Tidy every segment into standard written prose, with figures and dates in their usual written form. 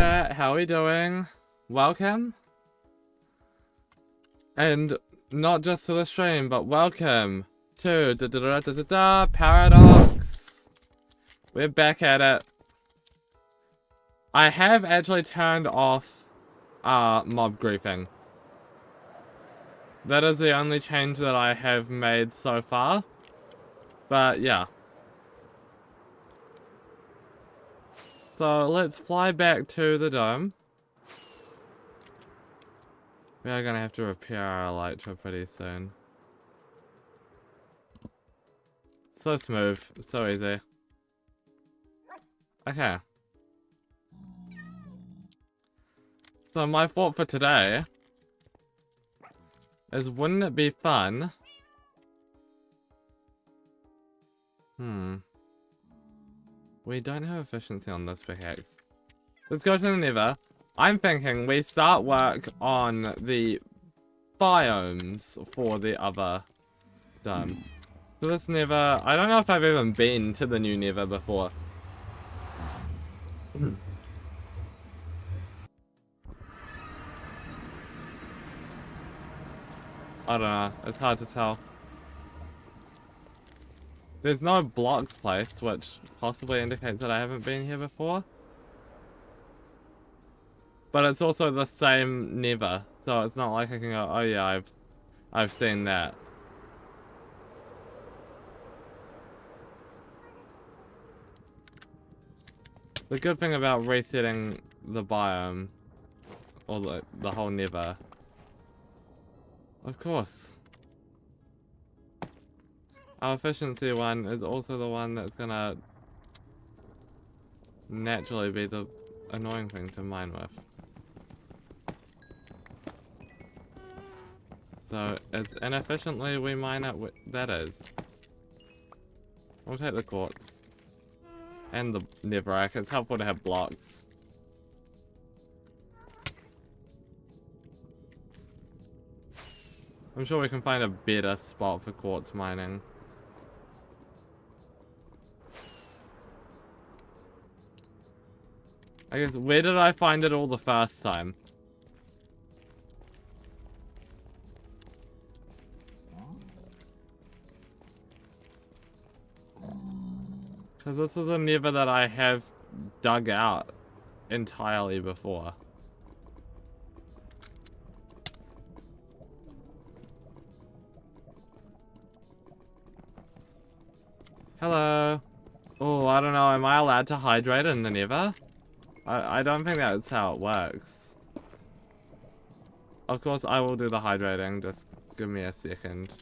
chat, how are we doing? Welcome. And not just to the stream, but welcome to Paradox. We're back at it. I have actually turned off mob griefing. That is the only change that I have made so far. But yeah. So let's fly back to the dome. We are gonna have to repair our elytra pretty soon. So smooth, so easy. Okay. So my thought for today is, wouldn't it be fun? We don't have efficiency on this pickaxe. Let's go to the Nether. I'm thinking we start work on the biomes for the other dome. So this Nether, I don't know if I've even been to the new Nether before. I don't know, it's hard to tell. There's no blocks placed, which possibly indicates that I haven't been here before. But it's also the same Nether, so it's not like I can go, oh yeah, I've seen that. The good thing about resetting the biome, or the whole Nether, of course, our efficiency one is also the one that's gonna naturally be the annoying thing to mine with. So as inefficiently we mine it, that is. We'll take the quartz. And the netherrack, it's helpful to have blocks. I'm sure we can find a better spot for quartz mining. I guess, where did I find it all the first time? Because this is a nether that I have dug out entirely before. Hello. Oh, I don't know, am I allowed to hydrate in the nether? I don't think that's how it works. Of course, I will do the hydrating, just give me a second.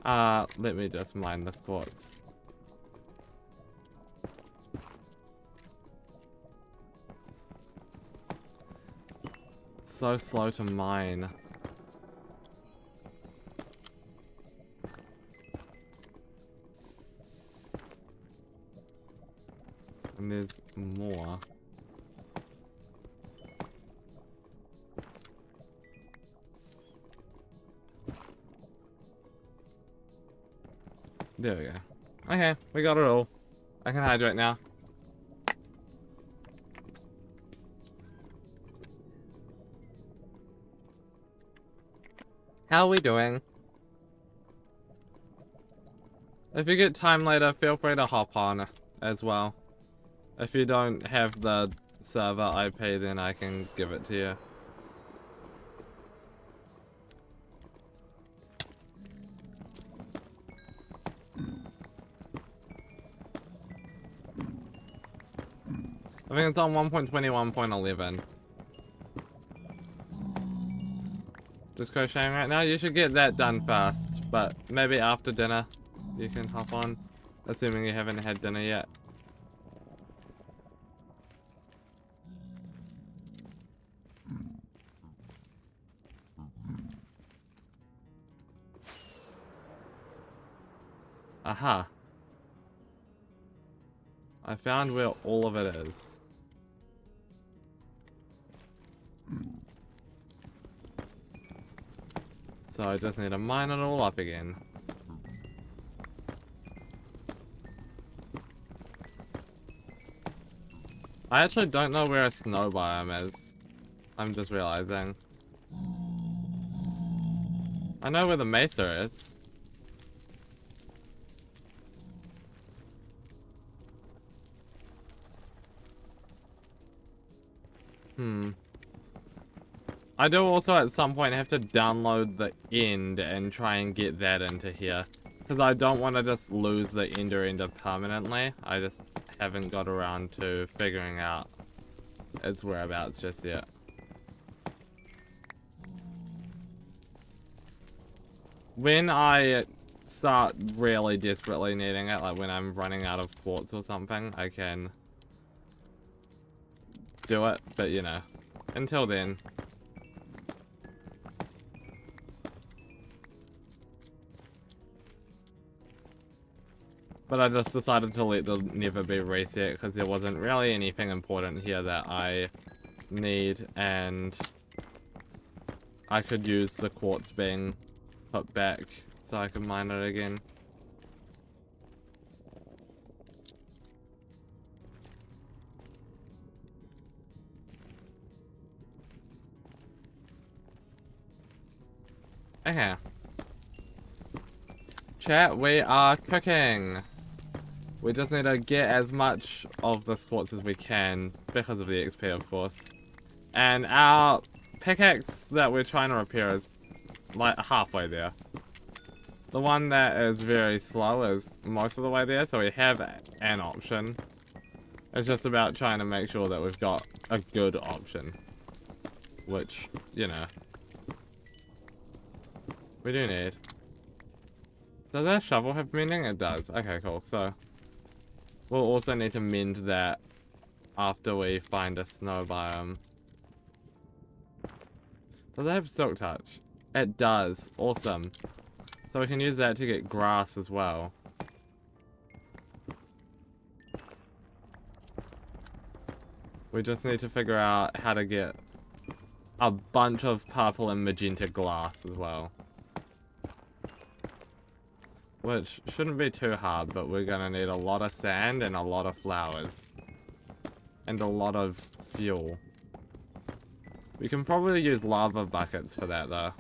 Let me just mine this quartz. It's so slow to mine. And there's more. There we go. Okay, we got it all. I can hydrate now. How are we doing? If you get time later, feel free to hop on as well. If you don't have the server IP, then I can give it to you. I think it's on 1.21.11. Just crocheting right now. You should get that done first, but maybe after dinner you can hop on, assuming you haven't had dinner yet. Aha. I found where all of it is. So I just need to mine it all up again. I actually don't know where a snow biome is. I'm just realizing. I know where the mesa is. I do also at some point have to download the end and try and get that into here. Because I don't want to just lose the ender permanently. I just haven't got around to figuring out its whereabouts just yet. When I start really desperately needing it, like when I'm running out of quartz or something, I can do it. But you know, until then. But I just decided to let the never be reset because there wasn't really anything important here that I need, and I could use the quartz being put back so I can mine it again. Okay. Chat, we are cooking. We just need to get as much of this quartz as we can, because of the XP, of course. And our pickaxe that we're trying to repair is like halfway there. The one that is very slow is most of the way there, so we have an option. It's just about trying to make sure that we've got a good option. Which, you know, we do need. Does that shovel have mending? It does. Okay, cool. So we'll also need to mend that after we find a snow biome. Does it have silk touch? It does. Awesome. So we can use that to get grass as well. We just need to figure out how to get a bunch of purple and magenta glass as well. Which shouldn't be too hard, but we're gonna need a lot of sand and a lot of flowers. And a lot of fuel. We can probably use lava buckets for that though.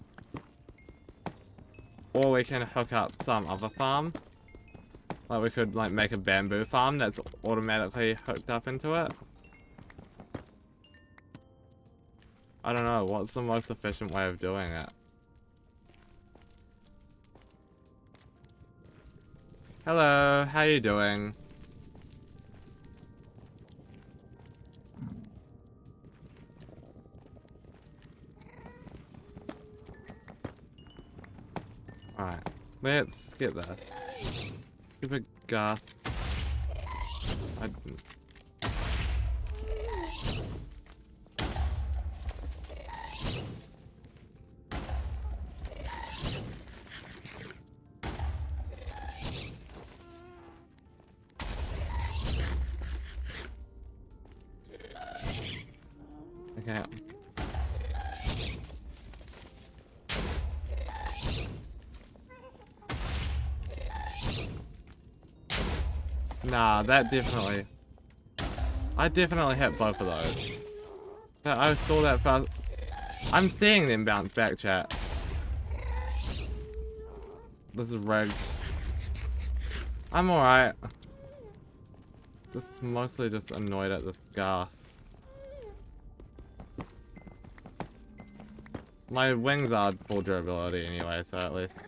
Or we can hook up some other farm. Like we could like make a bamboo farm that's automatically hooked up into it. I don't know, what's the most efficient way of doing it? Hello, how you doing? Alright, let's get this. Stupid ghasts. Okay. Nah, that definitely... I definitely hit both of those. Yeah, I saw that fast. I'm seeing them bounce back, chat. This is rigged. I'm alright. Just mostly just annoyed at this gas. My wings are full durability anyway, so at least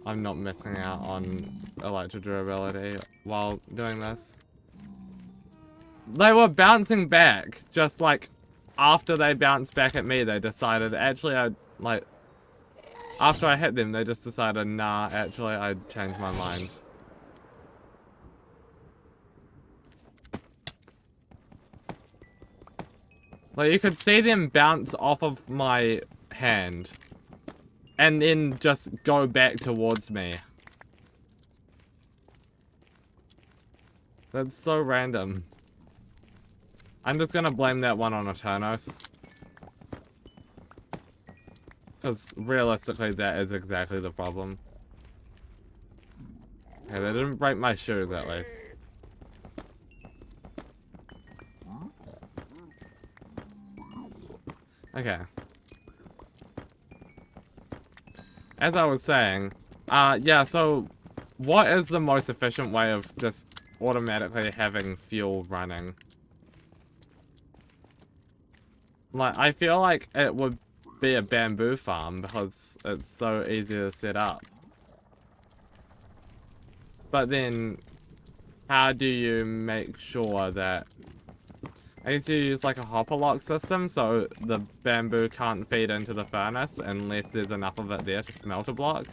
I'm not missing out on electro durability while doing this. They were bouncing back, just like after they bounced back at me, they decided actually after I hit them, they just decided nah, actually I'd changed my mind. Like you could see them bounce off of my hand and then just go back towards me. That's so random. I'm just gonna blame that one on Eternos. Because realistically, that is exactly the problem. Okay, they didn't break my shoes at least. Okay. As I was saying, yeah, so what is the most efficient way of just automatically having fuel running? Like, I feel like it would be a bamboo farm because it's so easy to set up. But then, how do you make sure that... I guess you use like a hopper lock system so the bamboo can't feed into the furnace unless there's enough of it there to smelt a block.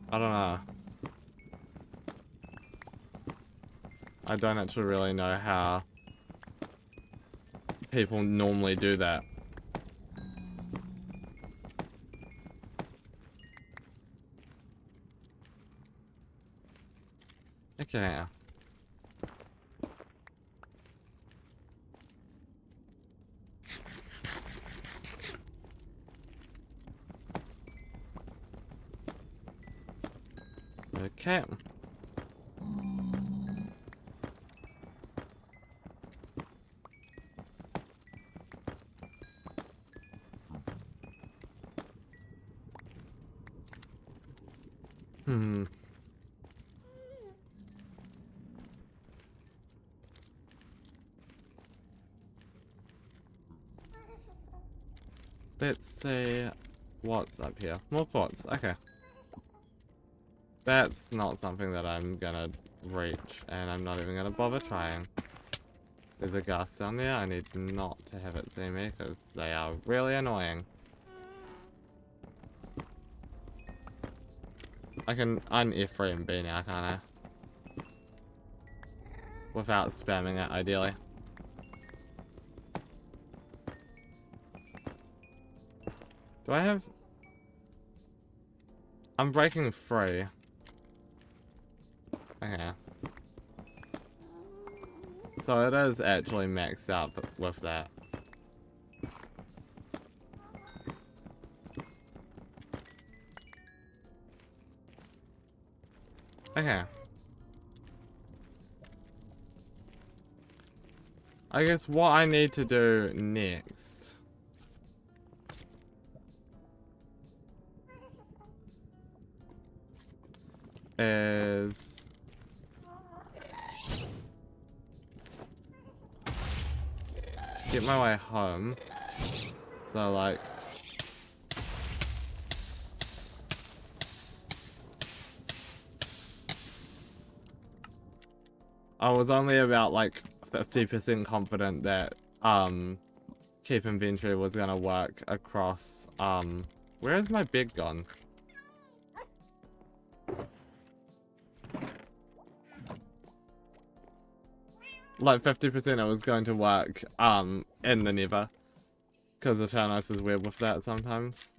I don't know. I don't actually really know how people normally do that. Okay. Okay. Hmm. Let's see what's up here. More quartz. Okay. That's not something that I'm gonna reach, and I'm not even gonna bother trying. There's a ghast down there. I need not to have it see me, because they are really annoying. I can un-F3B now, can't I? Without spamming it, ideally. Do I have... I'm breaking free. Okay. So it is actually maxed up with that. Okay. I guess what I need to do next is get my way home. So like I was only about like 50% confident that keep inventory was gonna work across where is my bed gone? Like 50% it was going to work in the Nether. Because the Tanos is weird with that sometimes.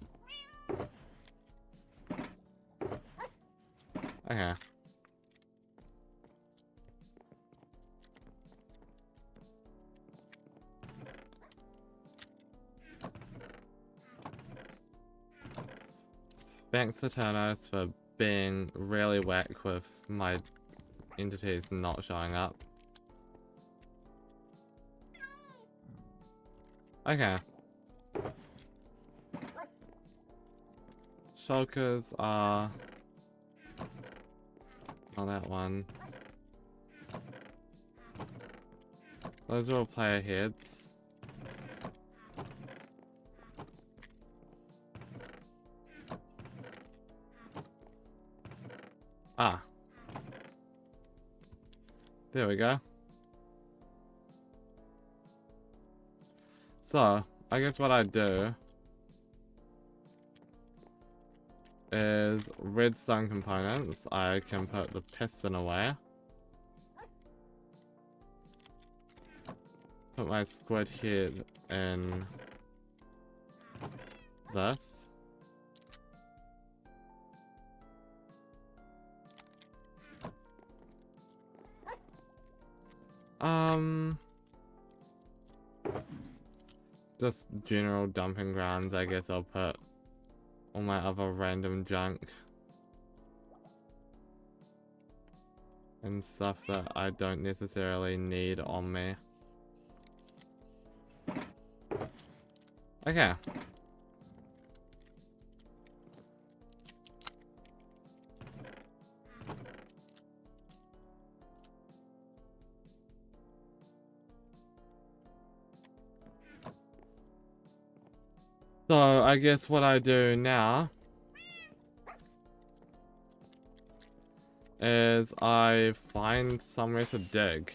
Okay. Thanks to Tanos for being really whack with my entities not showing up. Okay. Shulkers are... Oh, that one. Those are all player heads. Ah. There we go. So, I guess what I do is redstone components. I can put the piston away. Put my squid head in this. Just general dumping grounds, I guess I'll put all my other random junk. and stuff that I don't necessarily need on me. Okay. So, I guess what I do now is I find somewhere to dig.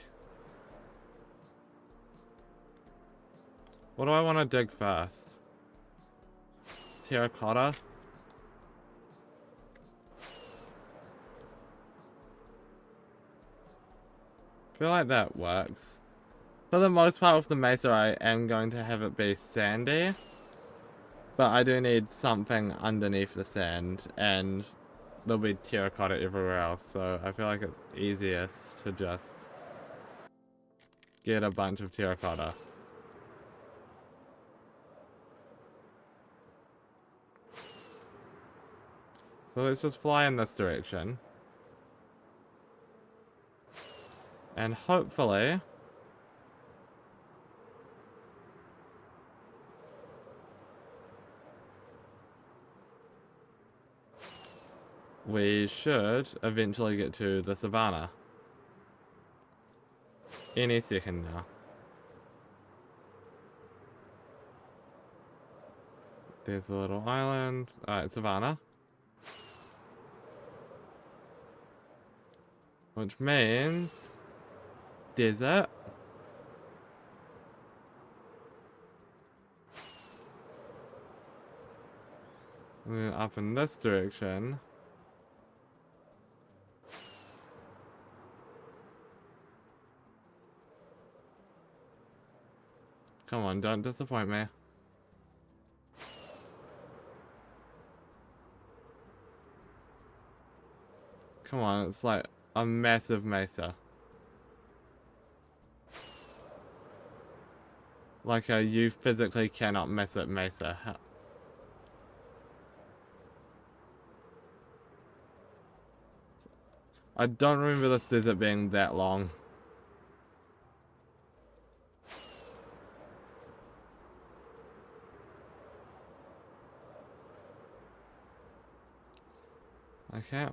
What do I want to dig first? Terracotta? I feel like that works. For the most part of the mesa, I am going to have it be sandy. But I do need something underneath the sand, and there'll be terracotta everywhere else, so I feel like it's easiest to just get a bunch of terracotta. So let's just fly in this direction. And hopefully we should eventually get to the savannah. Any second now. There's a little island. Alright, savannah. Which means desert. And then up in this direction. Come on, don't disappoint me. Come on, it's like a massive mesa. Like you physically cannot miss it mesa. I don't remember this desert being that long. Okay.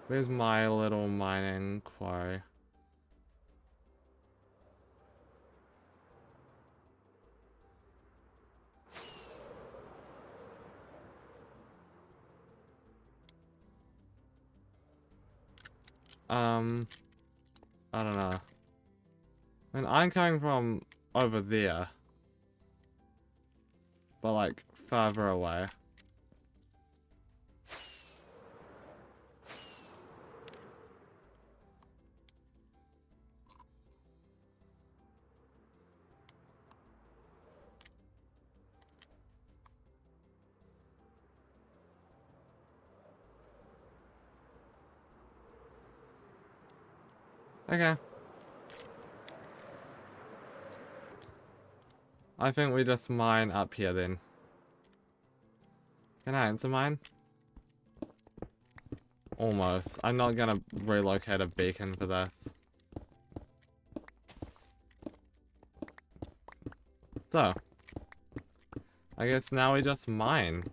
Where's my little mining quarry? I don't know. I mean, I'm coming from over there. But like, farther away. Okay. I think we just mine up here then. Can I answer mine? Almost. I'm not gonna relocate a beacon for this. So. I guess now we just mine.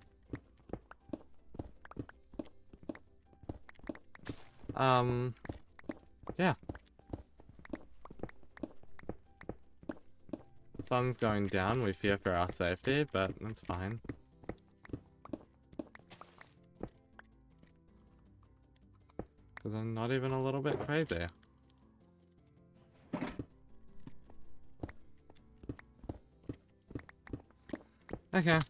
Yeah. Sun's going down, we fear for our safety, but that's fine. Because I'm not even a little bit crazy. Okay.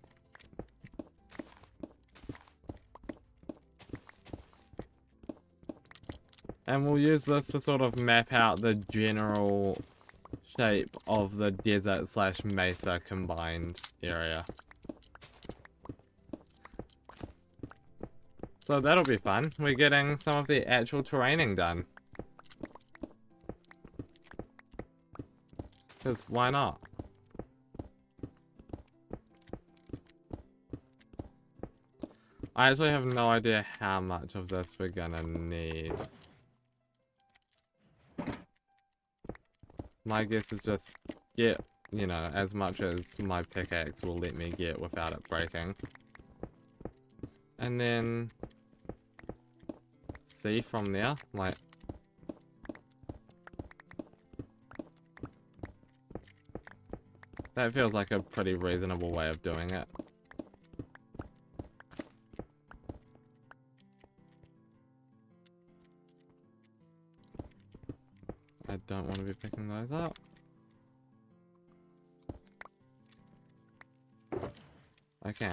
And we'll use this to sort of map out the general shape of the desert slash mesa combined area. So that'll be fun. We're getting some of the actual terraining done. Because why not? I actually have no idea how much of this we're gonna need. My guess is just get, you know, as much as my pickaxe will let me get without it breaking. And then see from there, like, that feels like a pretty reasonable way of doing it. I don't want to be picking those up. Okay.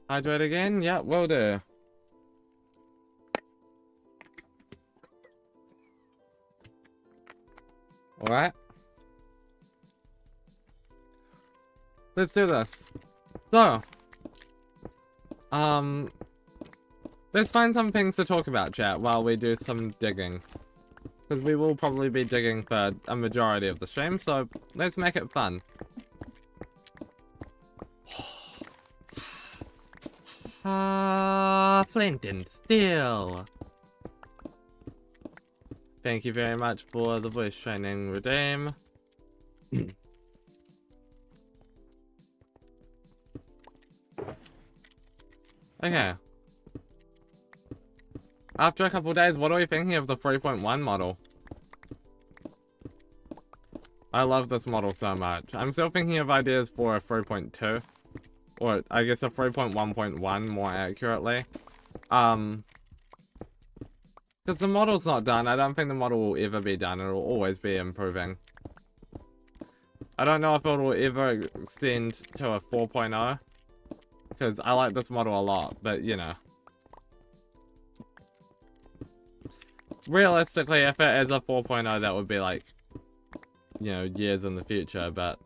Hydrate again? Yeah, will do. Alright. Let's do this. So, let's find some things to talk about, chat, while we do some digging. Because we will probably be digging for a majority of the stream, so let's make it fun. Flint and steel. Thank you very much for the voice training, Redeem. Okay. After a couple days, what are we thinking of the 3.1 model? I love this model so much. I'm still thinking of ideas for a 3.2. Or, I guess a 3.1.1 more accurately. Because the model's not done. I don't think the model will ever be done. It'll always be improving. I don't know if it will ever extend to a 4.0. Because I like this model a lot, but you know. Realistically, if it is a 4.0, that would be like, you know, years in the future, but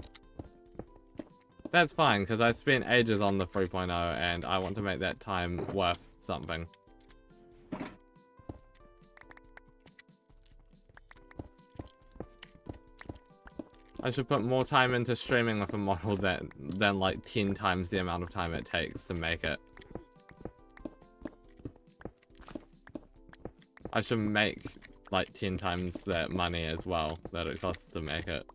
that's fine, because I spent ages on the 3.0, and I want to make that time worth something. I should put more time into streaming with a model than like 10 times the amount of time it takes to make it. I should make like 10 times that money as well that it costs to make it.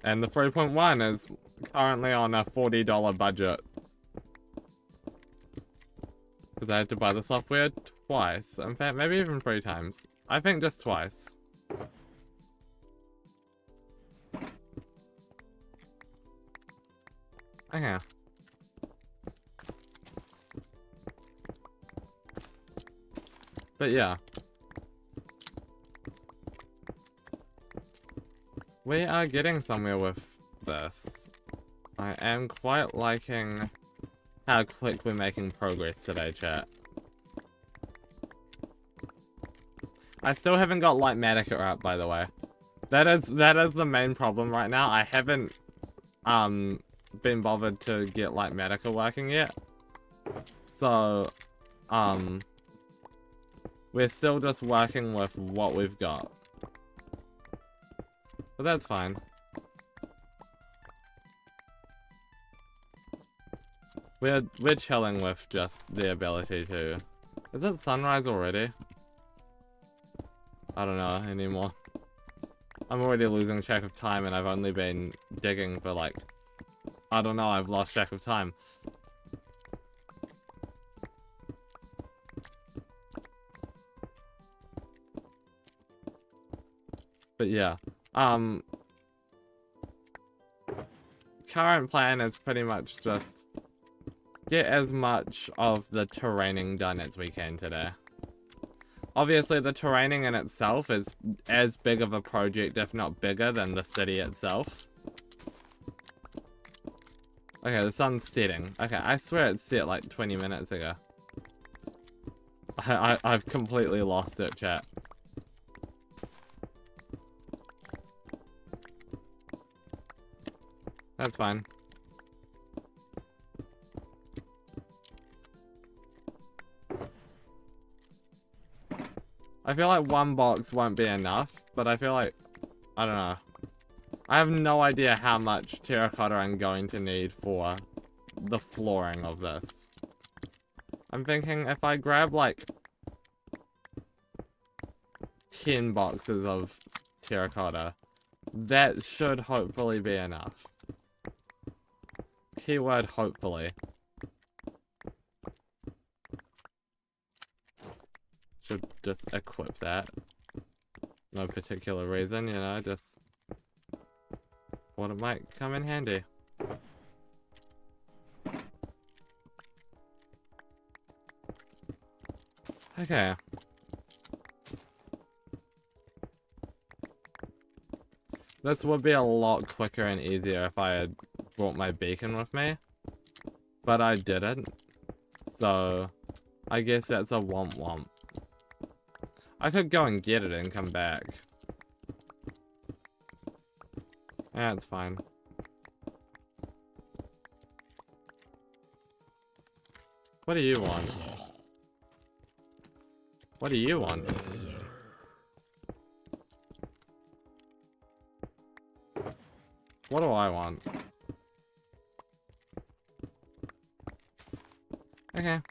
And the 3.1 is currently on a $40 budget. Because I had to buy the software twice. In fact, maybe even 3 times. I think just twice. Okay. But yeah. We are getting somewhere with this. I am quite liking how quick we're making progress today, chat. I still haven't got Lightmatica up, by the way. That is the main problem right now. I haven't been bothered to get Lightmatica working yet. So we're still just working with what we've got. But that's fine. We're chilling with just the ability to... Is it sunrise already? I don't know anymore. I'm already losing track of time and I've only been digging for like... I don't know, I've lost track of time. But yeah. Current plan is pretty much just get as much of the terraining done as we can today. Obviously, the terraining in itself is as big of a project, if not bigger, than the city itself. Okay, the sun's setting. Okay, I swear it set like 20 minutes ago. I've completely lost it, chat. That's fine. I feel like one box won't be enough, but I feel like, I don't know. I have no idea how much terracotta I'm going to need for the flooring of this. I'm thinking if I grab like 10 boxes of terracotta, that should hopefully be enough. Keyword hopefully. Should just equip that. No particular reason, you know, just thought it might come in handy. Okay. This would be a lot quicker and easier if I had brought my beacon with me. But I didn't. So, I guess that's a womp womp. I could go and get it and come back. Yeah, it's fine. What do you want? What do you want? What do I want? Okay.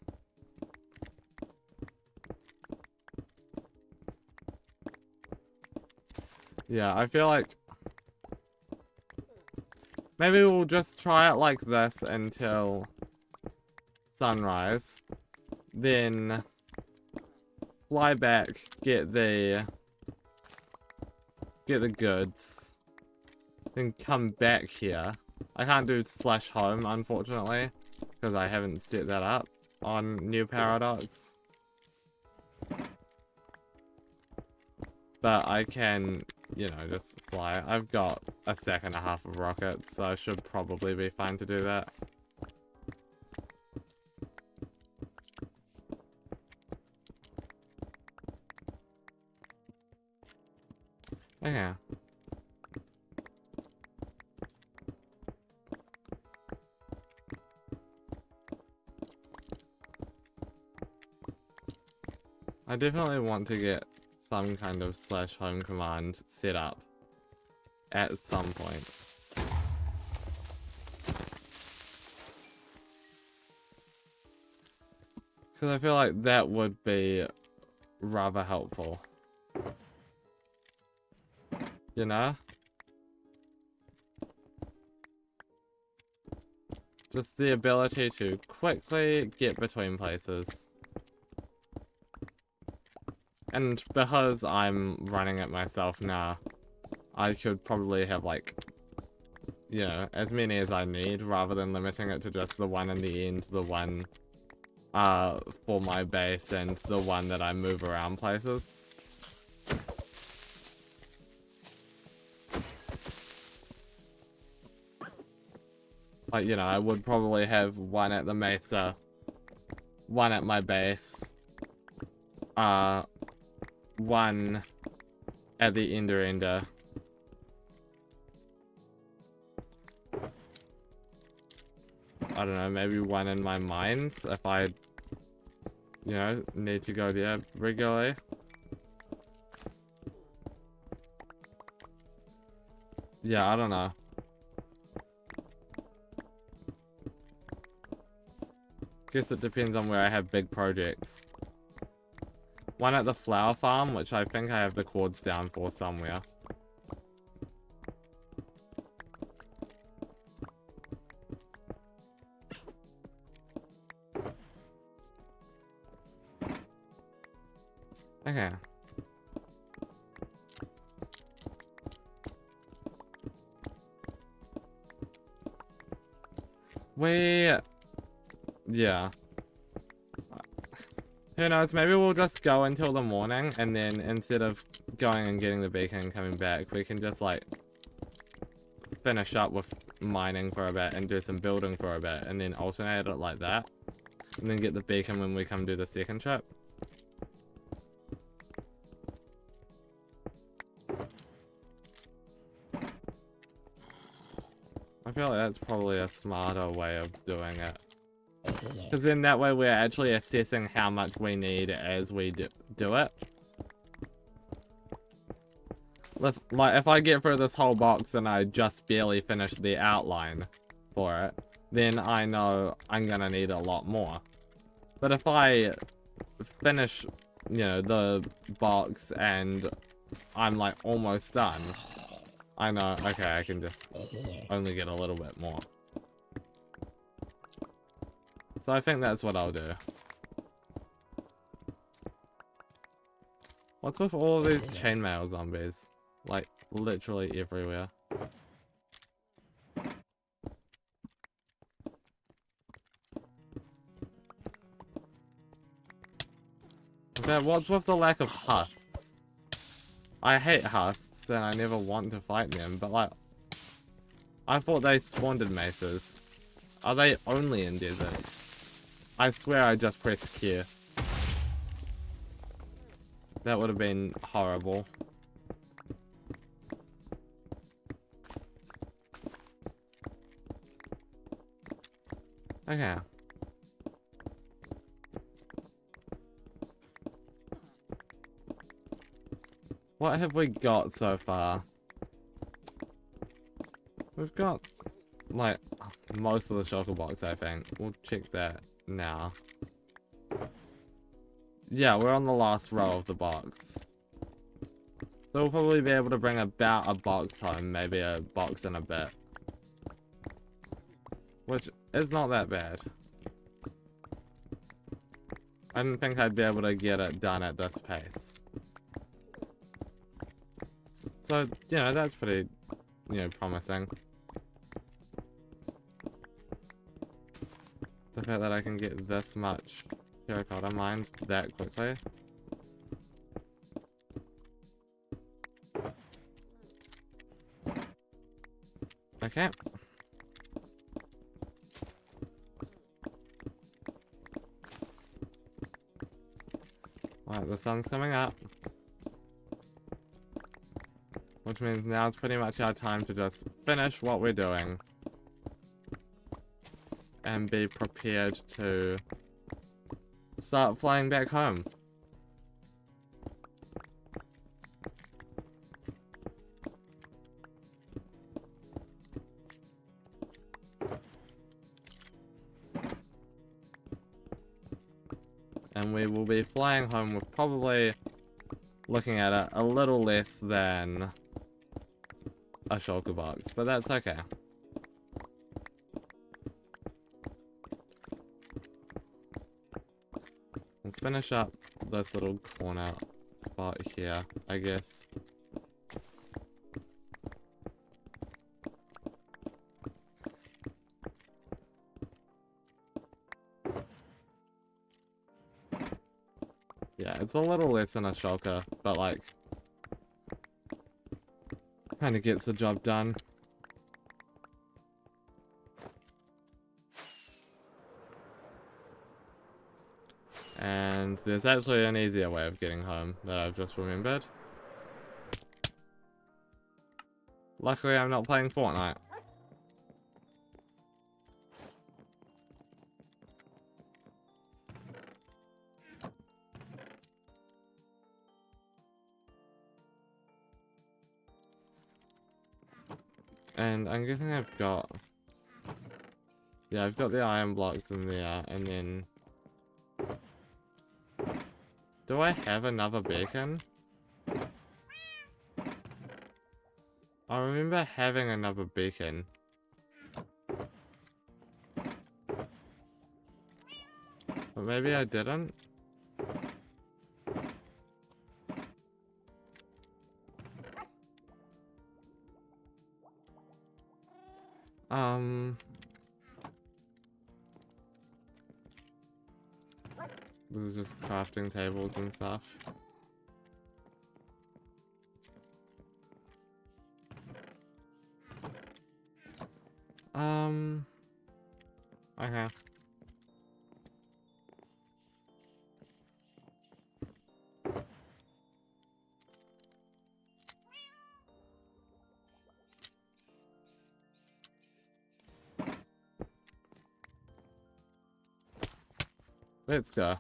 Yeah, I feel like maybe we'll just try it like this until sunrise. Then fly back, get the goods. Then come back here. I can't do /home, unfortunately, because I haven't set that up on New Paradox. But I can, you know, just fly. I've got a stack and a half of rockets, so I should probably be fine to do that. Okay. I definitely want to get some kind of /home command set up at some point. Because I feel like that would be rather helpful. You know? Just the ability to quickly get between places. And because I'm running it myself now, I could probably have like, you know, as many as I need rather than limiting it to just the one in the end, the one for my base, and the one that I move around places. Like, you know, I would probably have one at the mesa, one at my base, one at the ender. I don't know, maybe one in my mines if I, you know, need to go there regularly. Yeah, I don't know. Guess it depends on where I have big projects. One at the flower farm, which I think I have the cords down for somewhere. Okay. Yeah. Who knows, maybe we'll just go until the morning, and then instead of going and getting the beacon and coming back, we can just, like, finish up with mining for a bit and do some building for a bit, and then alternate it like that. And then get the beacon when we come do the second trip. I feel like that's probably a smarter way of doing it. Because then that way we're actually assessing how much we need as we do it. Like, if I get through this whole box and I just barely finish the outline for it, then I know I'm gonna need a lot more. But if I finish, you know, the box and I'm like almost done, I know, okay, I can just only get a little bit more. So I think that's what I'll do. What's with all of these chainmail zombies? Like, literally everywhere. Okay, what's with the lack of husks? I hate husks, and I never want to fight them, but like... I thought they spawned in mesas. Are they only in deserts? I swear I just pressed Q. That would have been horrible. Okay. What have we got so far? We've got, like, most of the shulker box, I think. We'll check that now. Yeah, we're on the last row of the box. So we'll probably be able to bring about a box home, maybe a box and a bit. Which is not that bad. I didn't think I'd be able to get it done at this pace. So, you know, that's pretty, you know, promising. The fact that I can get this much terracotta mined that quickly. Okay. Right, the sun's coming up. Which means now it's pretty much our time to just finish what we're doing. And be prepared to start flying back home. And we will be flying home with probably, looking at it, a little less than a shulker box, but that's okay. We'll finish up this little corner spot here, I guess. Yeah, it's a little less than a shulker, but like, kind of gets the job done. And there's actually an easier way of getting home that I've just remembered. Luckily, I'm not playing Fortnite. And I'm guessing I've got... Yeah, I've got the iron blocks in there, and then... Do I have another beacon? I remember having another beacon. But maybe I didn't? This is just crafting tables and stuff. Okay. Let's go.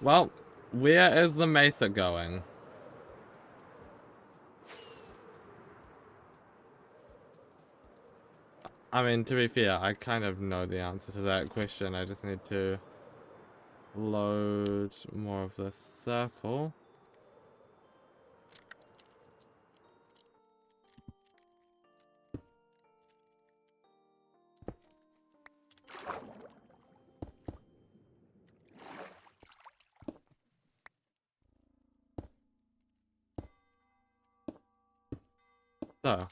Well, where is the mesa going? I mean, to be fair, I kind of know the answer to that question. I just need to load more of this circle. So,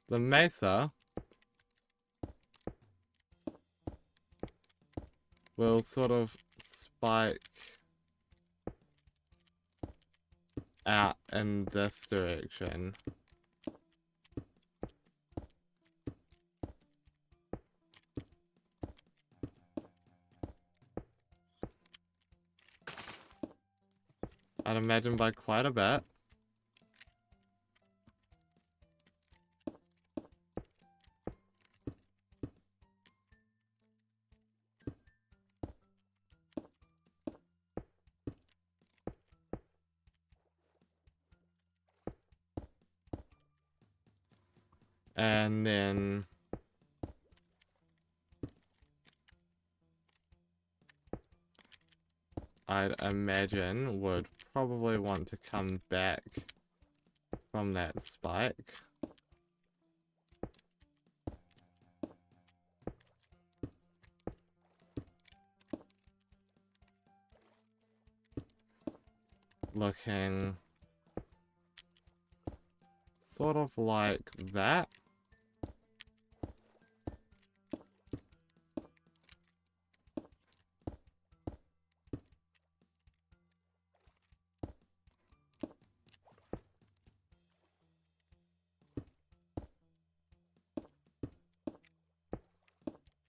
the mesa will sort of spike out in this direction. I'd imagine by quite a bit. And then I'd imagine would probably want to come back from that spike. Looking sort of like that.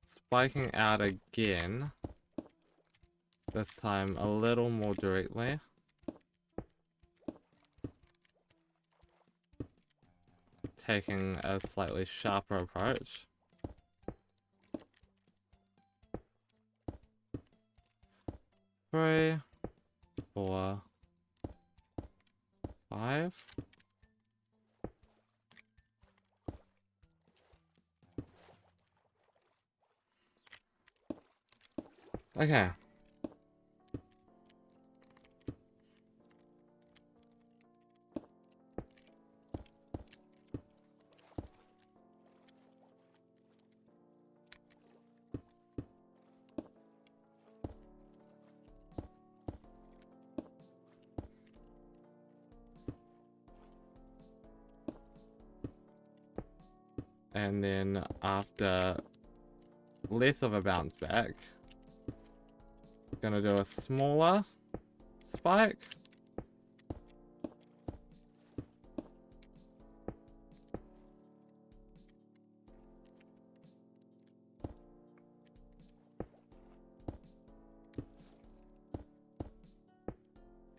Spiking out again. This time a little more directly. Taking a slightly sharper approach. Three, 4, 5. Okay. And then after less of a bounce back, gonna do a smaller spike.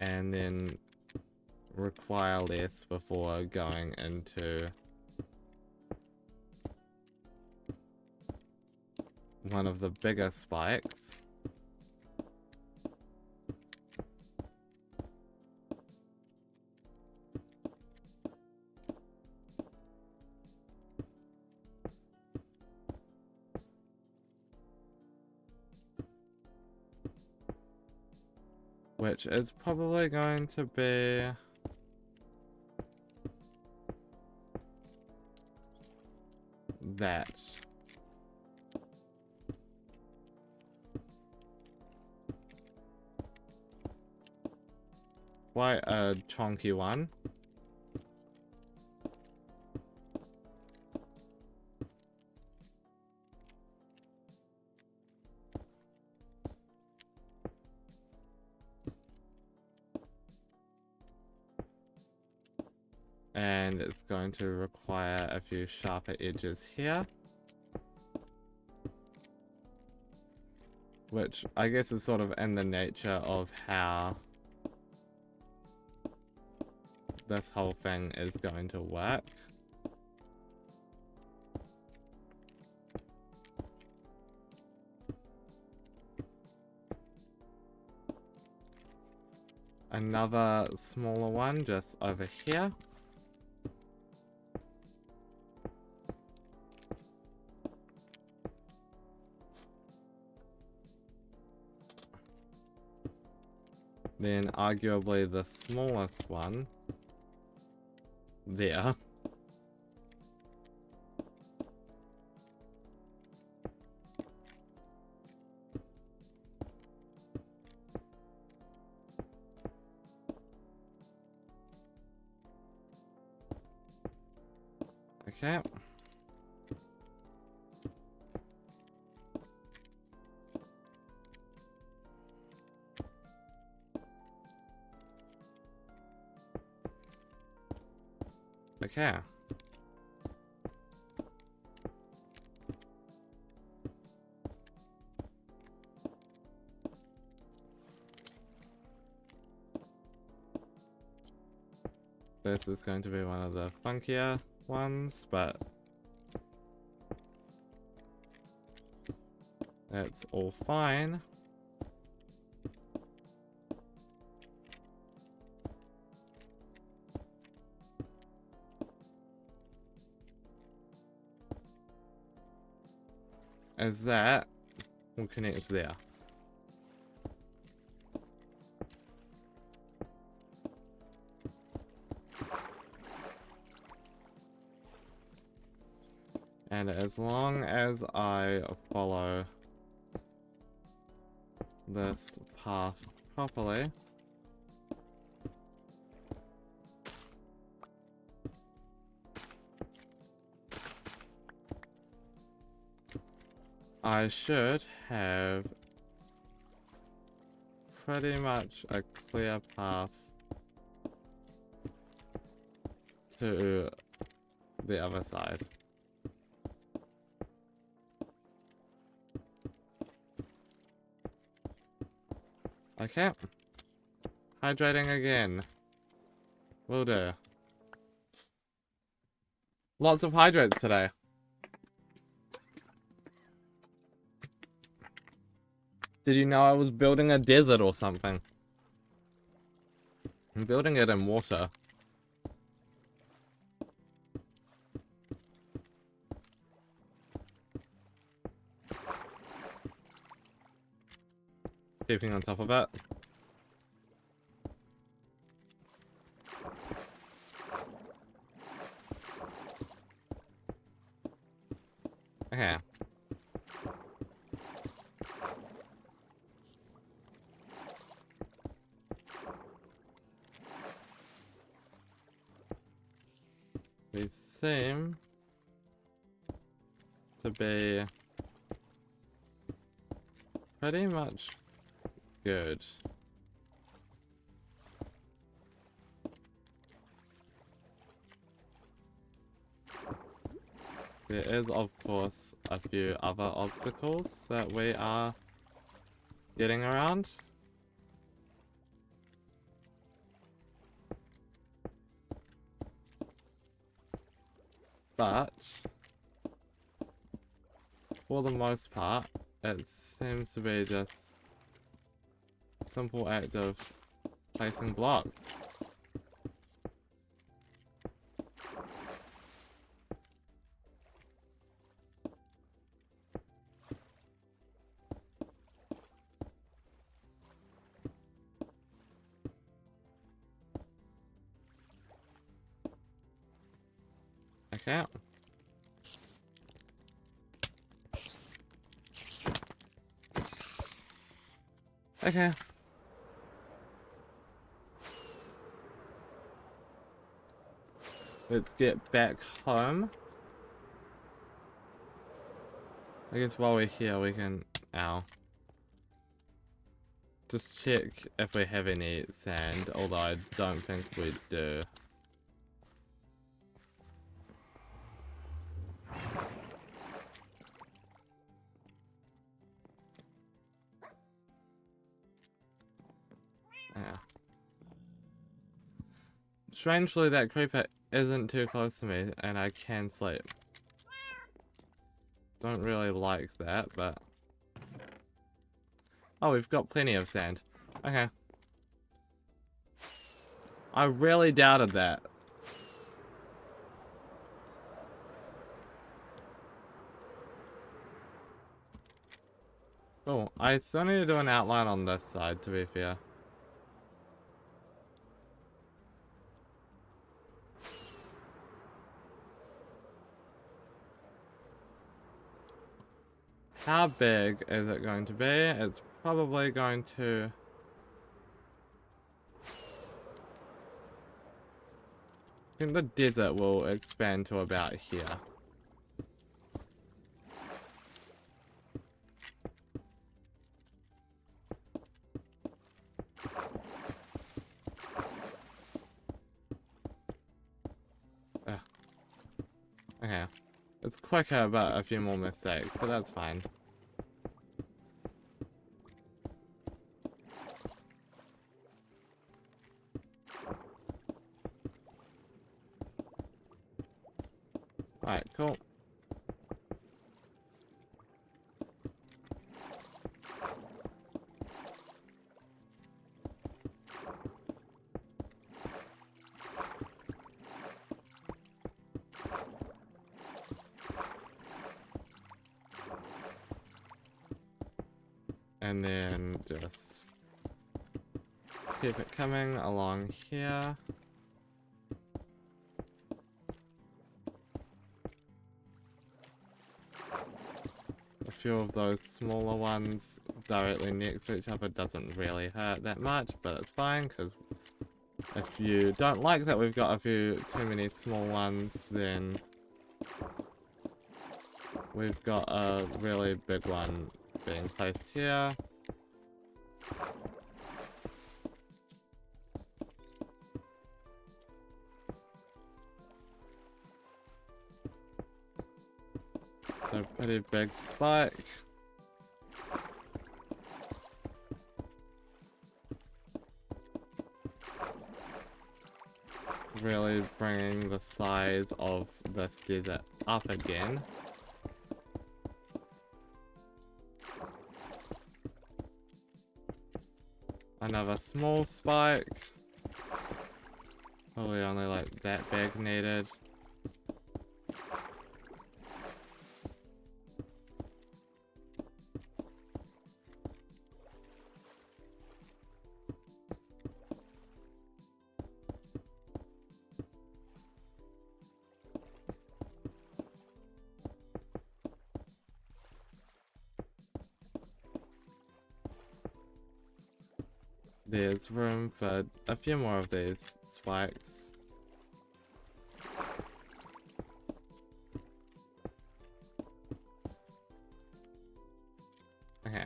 And then require less before going into one of the bigger spikes. Which is probably going to be that. Quite a chunky one. And it's going to require a few sharper edges here. Which I guess is sort of in the nature of how this whole thing is going to work. Another smaller one just over here. Then arguably the smallest one there. Okay. Okay. This is going to be one of the funkier ones, but that's all fine. As that will connect there. And as long as I follow this path properly, I should have pretty much a clear path to the other side. Okay. Hydrating again. Will do. Lots of hydrates today. Did you know I was building a desert or something? I'm building it in water. Keeping on top of it. Okay. We seem to be pretty much good. There is, of course, a few other obstacles that we are getting around. But, for the most part, it seems to be just a simple act of placing blocks. Okay. Okay. Let's get back home. I guess while we're here we can... Ow. Just check if we have any sand, although I don't think we do. Yeah. Strangely, that creeper isn't too close to me, and I can sleep. Don't really like that, but... Oh, we've got plenty of sand. Okay. I really doubted that. Oh, I still need to do an outline on this side, to be fair. How big is it going to be? It's probably going to... I think the desert will expand to about here. Okay. It's quicker, but a few more mistakes, but that's fine. Alright, cool. And then just keep it coming along here. A few of those smaller ones directly next to each other doesn't really hurt that much, but it's fine, because if you don't like that we've got a few too many small ones, then we've got a really big one being placed here. A pretty big spike. Really bringing the size of this desert up again. Another small spike. Probably only like that big needed. There's room for a few more of these spikes. Okay.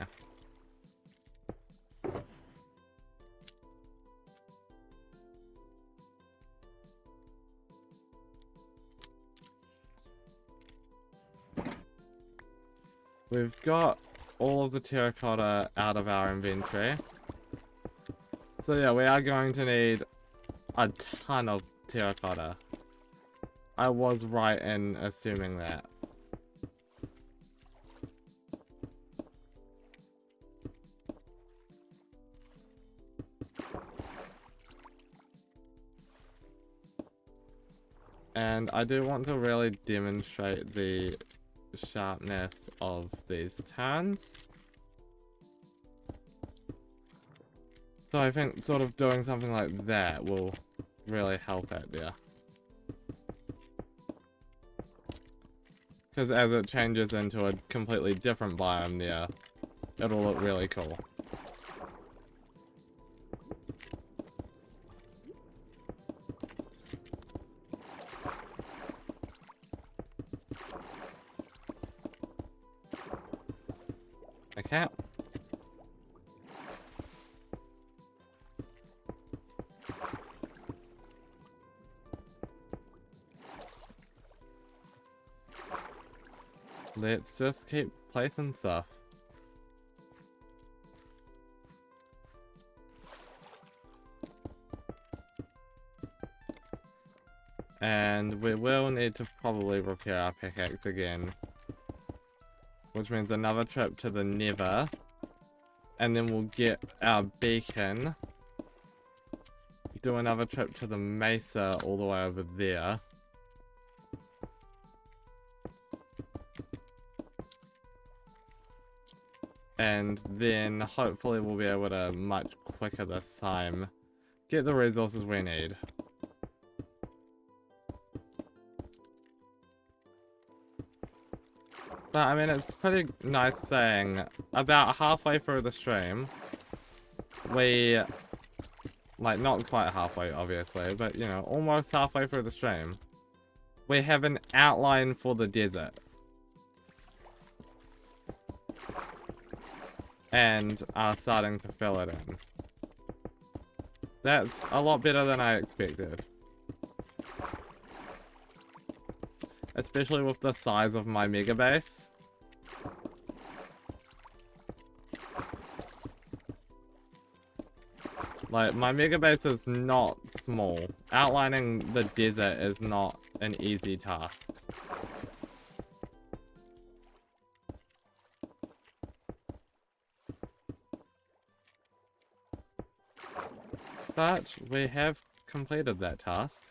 We've got all of the terracotta out of our inventory. So yeah, we are going to need a ton of terracotta. I was right in assuming that. And I do want to really demonstrate the sharpness of these turns. So I think sort of doing something like that will really help it there. Because as it changes into a completely different biome there, it'll look really cool. Okay. Let's just keep placing stuff. And we will need to probably repair our pickaxe again. Which means another trip to the Nether. And then we'll get our beacon. Do another trip to the Mesa all the way over there. And then hopefully we'll be able to much quicker this time get the resources we need. But I mean, it's pretty nice saying about halfway through the stream, we, like, not quite halfway, obviously, but, you know, almost halfway through the stream, we have an outline for the desert. And are starting to fill it in. That's a lot better than I expected. Especially with the size of my mega base. Like, my mega base is not small. Outlining the desert is not an easy task. But we have completed that task.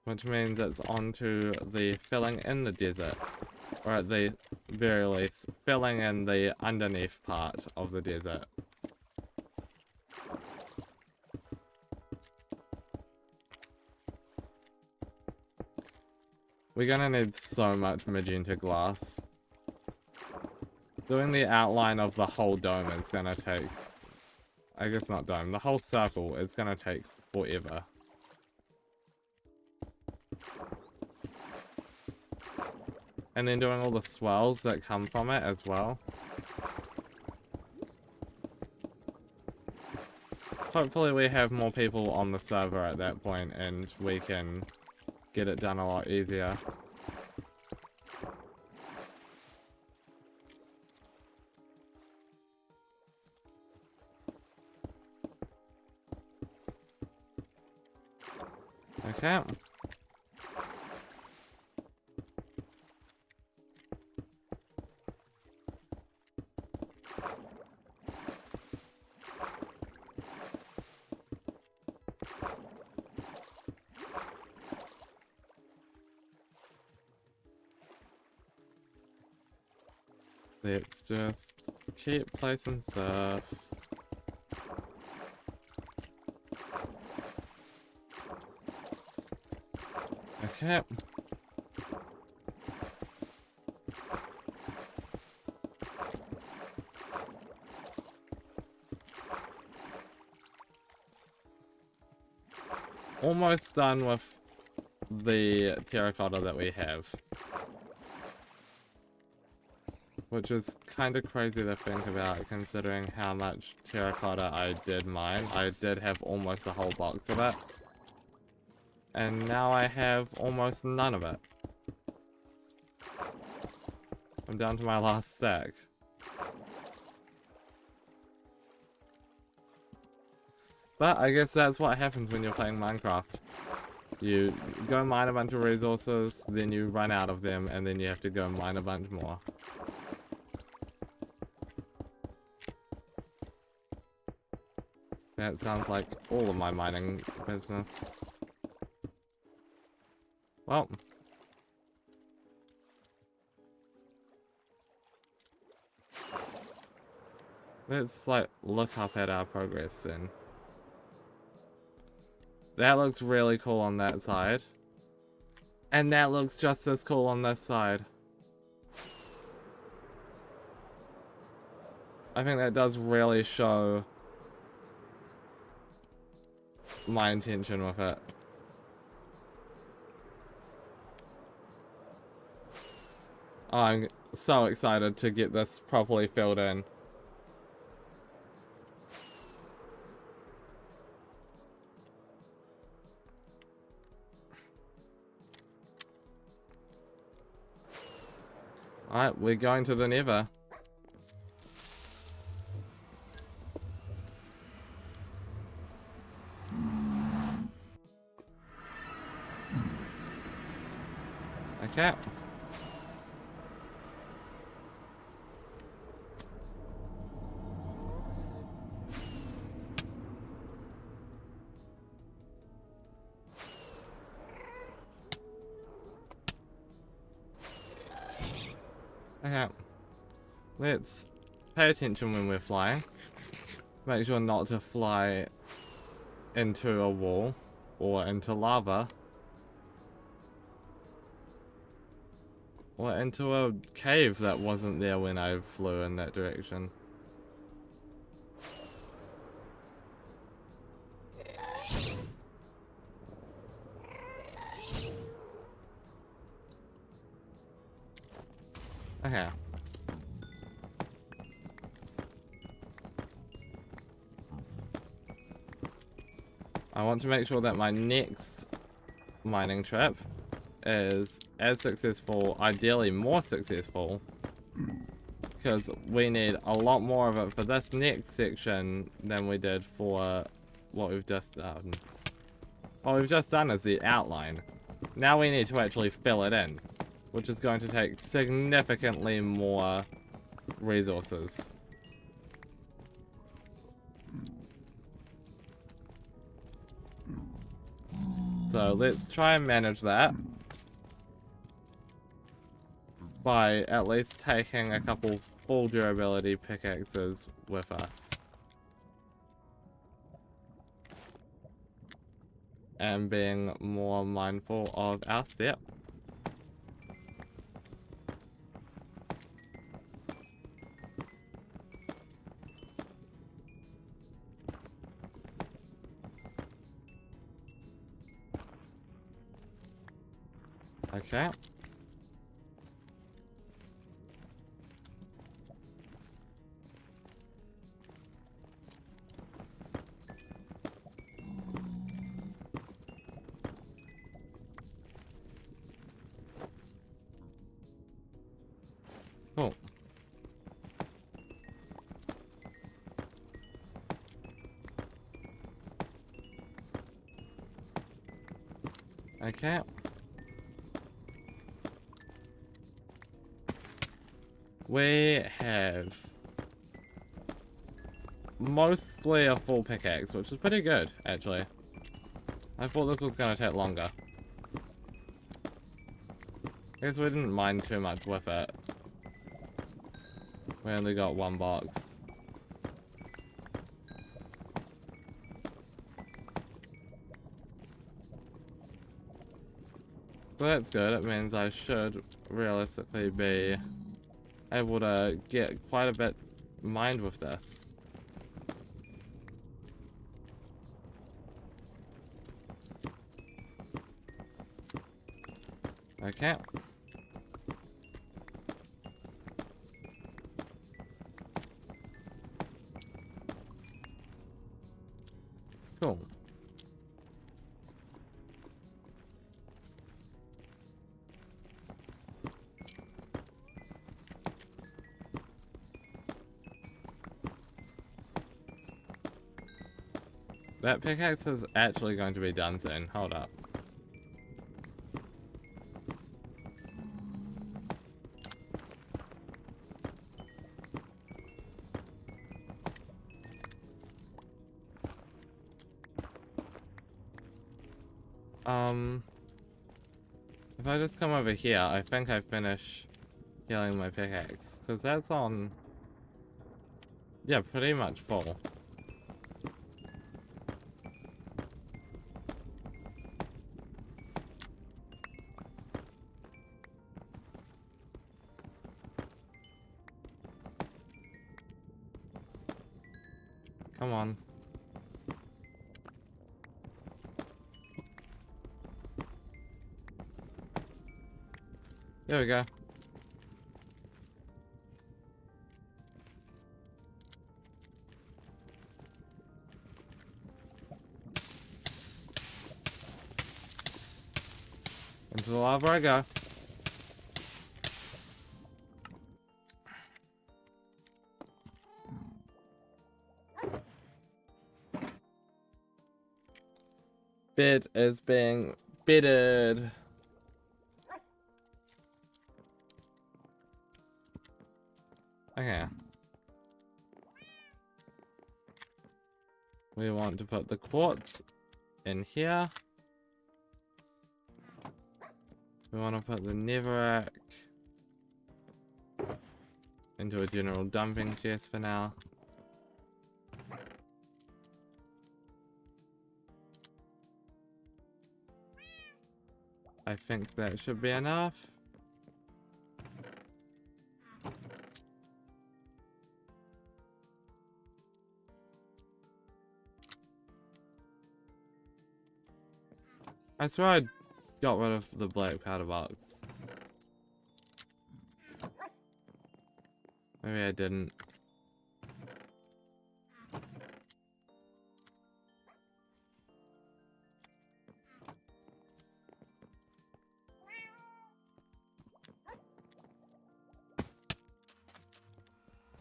Which means it's on to the filling in the desert. Or at the very least, filling in the underneath part of the desert. We're gonna need so much magenta glass. Doing the outline of the whole dome is gonna take... I guess not dome, the whole circle is gonna take forever. And then doing all the swells that come from it as well. Hopefully we have more people on the server at that point and we can get it done a lot easier. Okay. Let's just keep placing stuff. Okay. Almost done with the terracotta that we have. Which is kind of crazy to think about, considering how much terracotta I did mine. I did have almost a whole box of it. And now I have almost none of it. I'm down to my last stack. But I guess that's what happens when you're playing Minecraft. You go mine a bunch of resources, then you run out of them, and then you have to go mine a bunch more. That sounds like all of my mining business. Well. Let's, like, look up at our progress then. That looks really cool on that side. And that looks just as cool on this side. I think that does really show my intention with it. I'm so excited to get this properly filled in. Alright, we're going to the Nether. Okay. Okay. Let's pay attention when we're flying. Make sure not to fly into a wall or into lava. Or into a cave that wasn't there when I flew in that direction. Okay. I want to make sure that my next mining trip is as successful, ideally more successful, because we need a lot more of it for this next section than we did for what we've just done. What we've just done is the outline. Now we need to actually fill it in, which is going to take significantly more resources. So let's try and manage that by at least taking a couple full durability pickaxes with us. And being more mindful of our step. Okay. Cool. Okay. We have mostly a full pickaxe, which is pretty good, actually. I thought this was going to take longer. I guess we didn't mind too much with it. We only got one box. So that's good. It means I should realistically be able to get quite a bit mined with this. Okay. Cool. That pickaxe is actually going to be done soon. Hold up. If I just come over here, I think I finish healing my pickaxe. Because that's on... yeah, pretty much full. Come on. There we go. Into the lava I go. Bed is being bedded. Okay. We want to put the quartz in here. We want to put the netherrack into a general dumping chest for now. I think that should be enough. I swear I got rid of the black powder box. Maybe I didn't.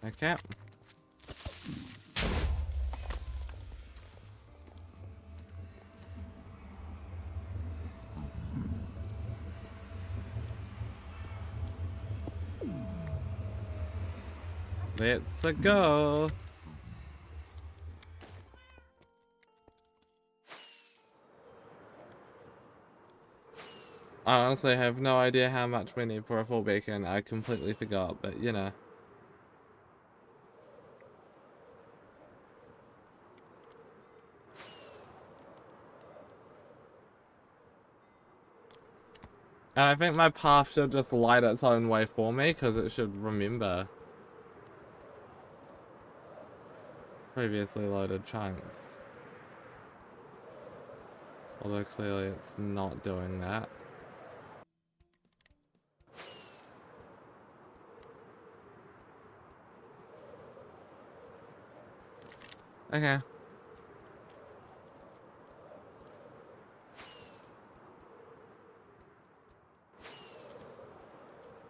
Okay. Let's go. I honestly have no idea how much we need for a full beacon. I completely forgot, but you know. And I think my path should just light its own way for me, because it should remember previously loaded chunks. Although clearly it's not doing that. Okay.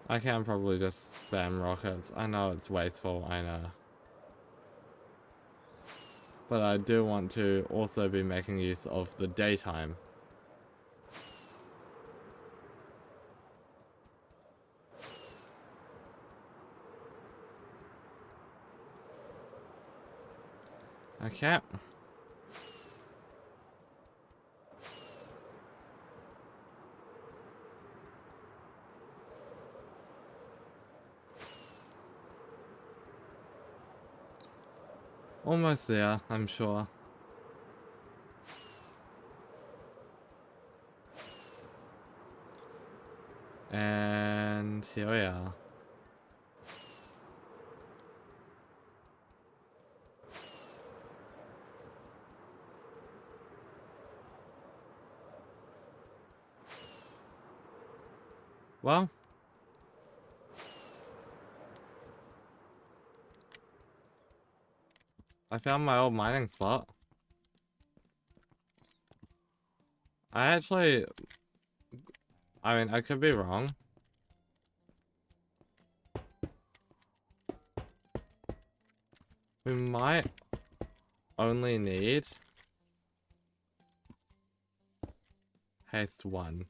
I can probably just spam rockets. I know it's wasteful, I know. But I do want to also be making use of the daytime. Okay. Almost there, I'm sure. And here we are. Well. I found my old mining spot. I mean, I could be wrong. We might only need haste 1.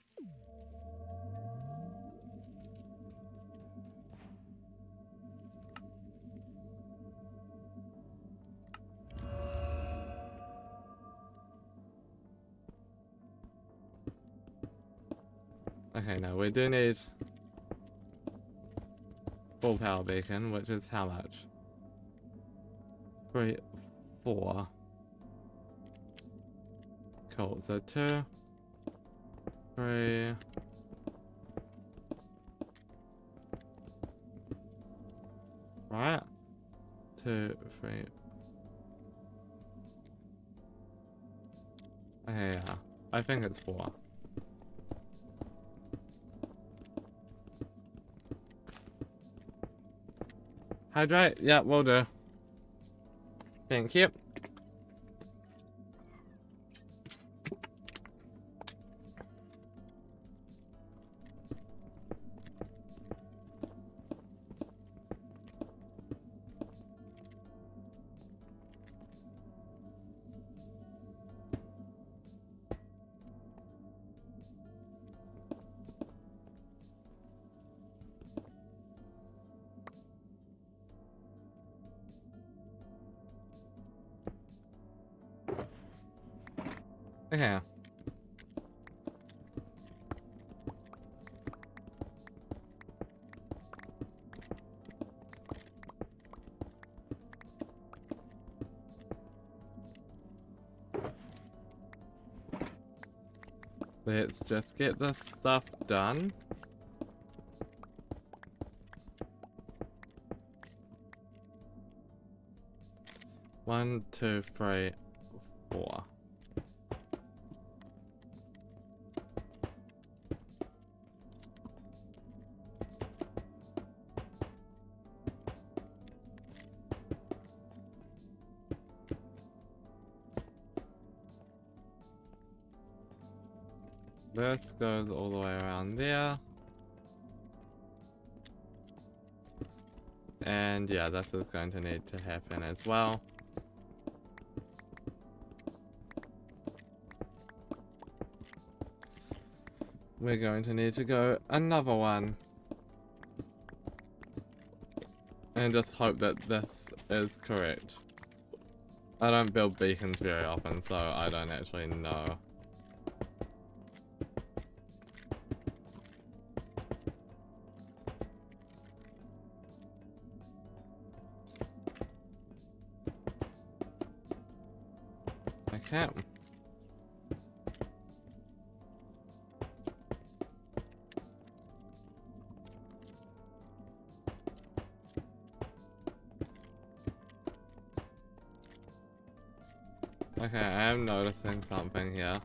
Okay, no, we do need full power beacon, which is how much? 3, 4. Cool, so 2, 3. Right? 2, 3. Okay, yeah. I think it's 4. Hydrate? Yeah, will do. Thank you. Okay. Let's just get this stuff done. One, 2, 3, 4. This goes all the way around there. And yeah, this is going to need to happen as well. We're going to need to go another one. And just hope that this is correct. I don't build beacons very often, so I don't actually know. Okay. Okay, I am noticing something here.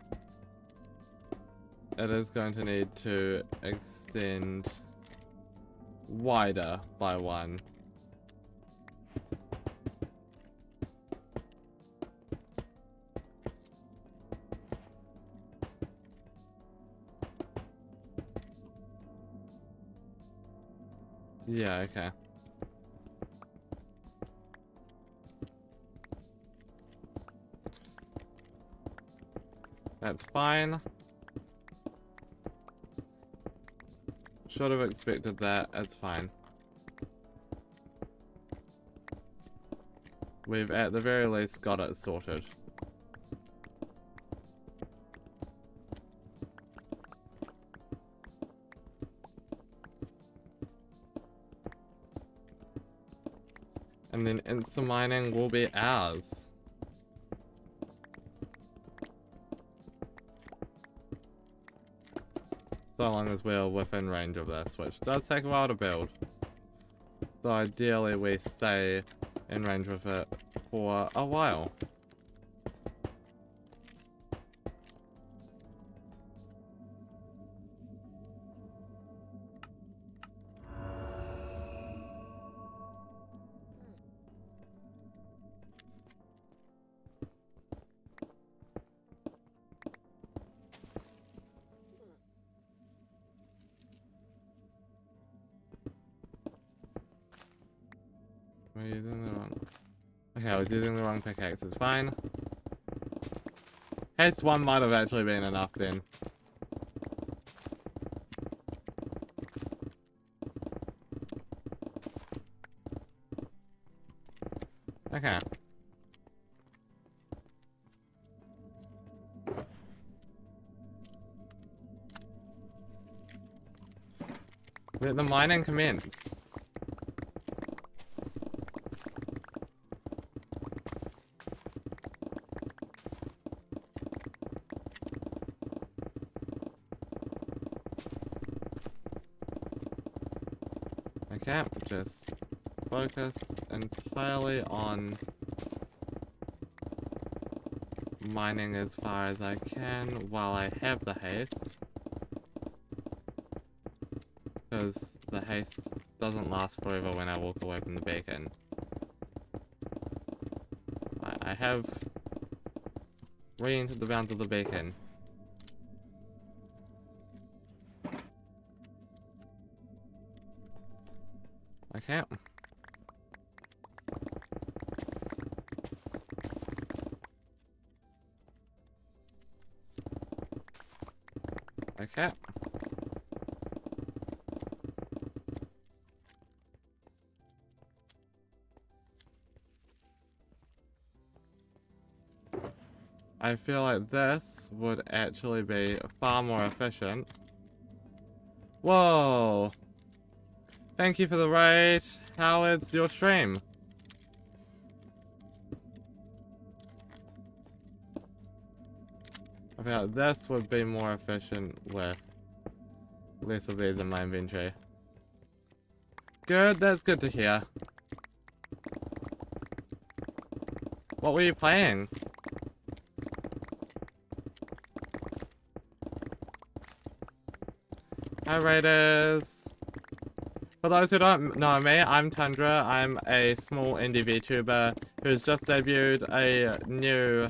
It is going to need to extend wider by one. Yeah, okay. That's fine. Should have expected that. It's fine. We've at the very least got it sorted. And then instant mining will be ours. So long as we're within range of this, which does take a while to build. So ideally we stay in range with it for a while. We're using the wrong... Okay, I was using the wrong pickaxe, it's fine. Haste 1 might have actually been enough then. Okay. Let the mining commence. Okay, just focus entirely on mining as far as I can while I have the haste. Because the haste doesn't last forever when I walk away from the beacon. I have re-entered the bounds of the beacon. Okay. Okay. I feel like this would actually be far more efficient. Whoa! Thank you for the raid. How is your stream? I feel like this would be more efficient with less of these in my inventory. Good, that's good to hear. What were you playing? Hi Raiders! For those who don't know me, I'm Tundra. I'm a small indie VTuber who's just debuted a new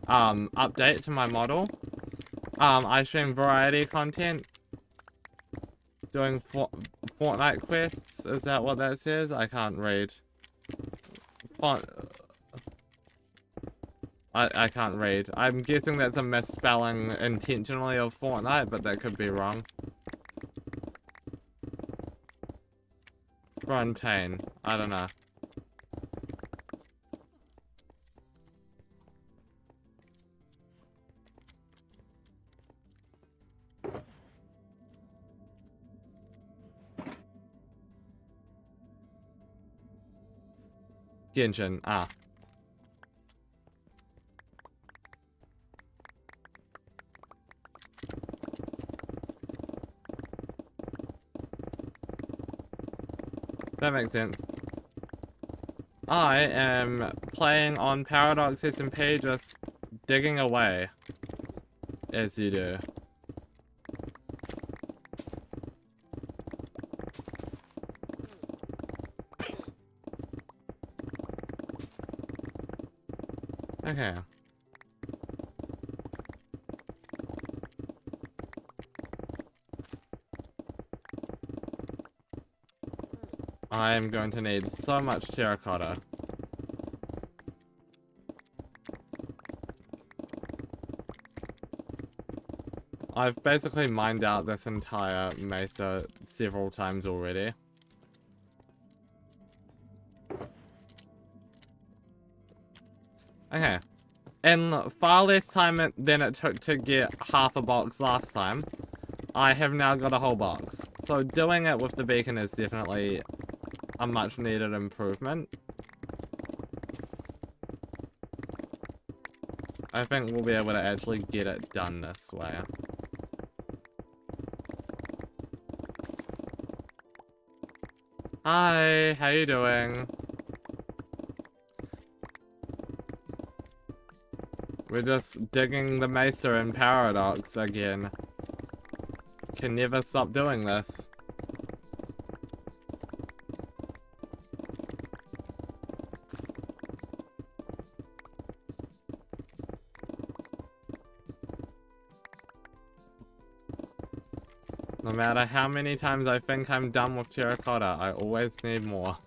update to my model. I stream variety content. Doing Fortnite quests. Is that what that says? I can't read. I can't read. I'm guessing that's a misspelling intentionally of Fortnite, but that could be wrong. Frontain. I don't know. Genshin. Ah. That makes sense. I am playing on Paradox SMP, just digging away. As you do. Okay. I am going to need so much terracotta. I've basically mined out this entire mesa several times already. Okay. In far less time than it took to get half a box last time, I have now got a whole box. So doing it with the beacon is definitely a much needed improvement. I think we'll be able to actually get it done this way. Hi, how you doing? We're just digging the mesa in Paradox again. Can never stop doing this. No matter how many times I think I'm done with terracotta, I always need more.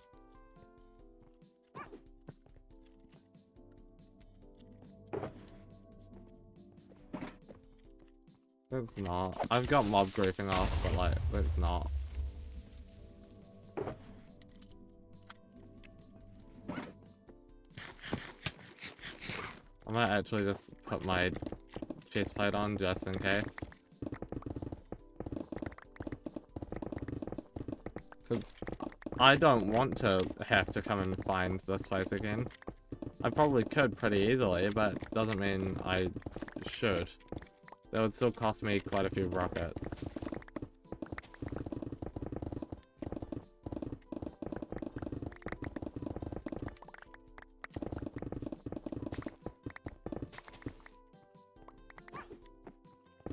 It's not. I've got mob grouping off, but like, it's not. I might actually just put my chest plate on just in case. Because I don't want to have to come and find this place again. I probably could pretty easily, but doesn't mean I should. That would still cost me quite a few rockets.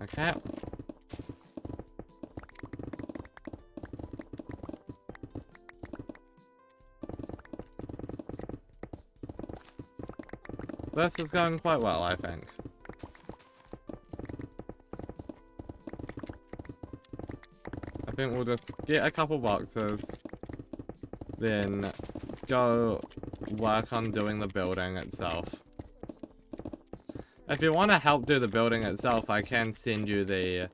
Okay. This is going quite well, I think. I think we'll just get a couple boxes, then go work on doing the building itself. If you want to help do the building itself, I can send you the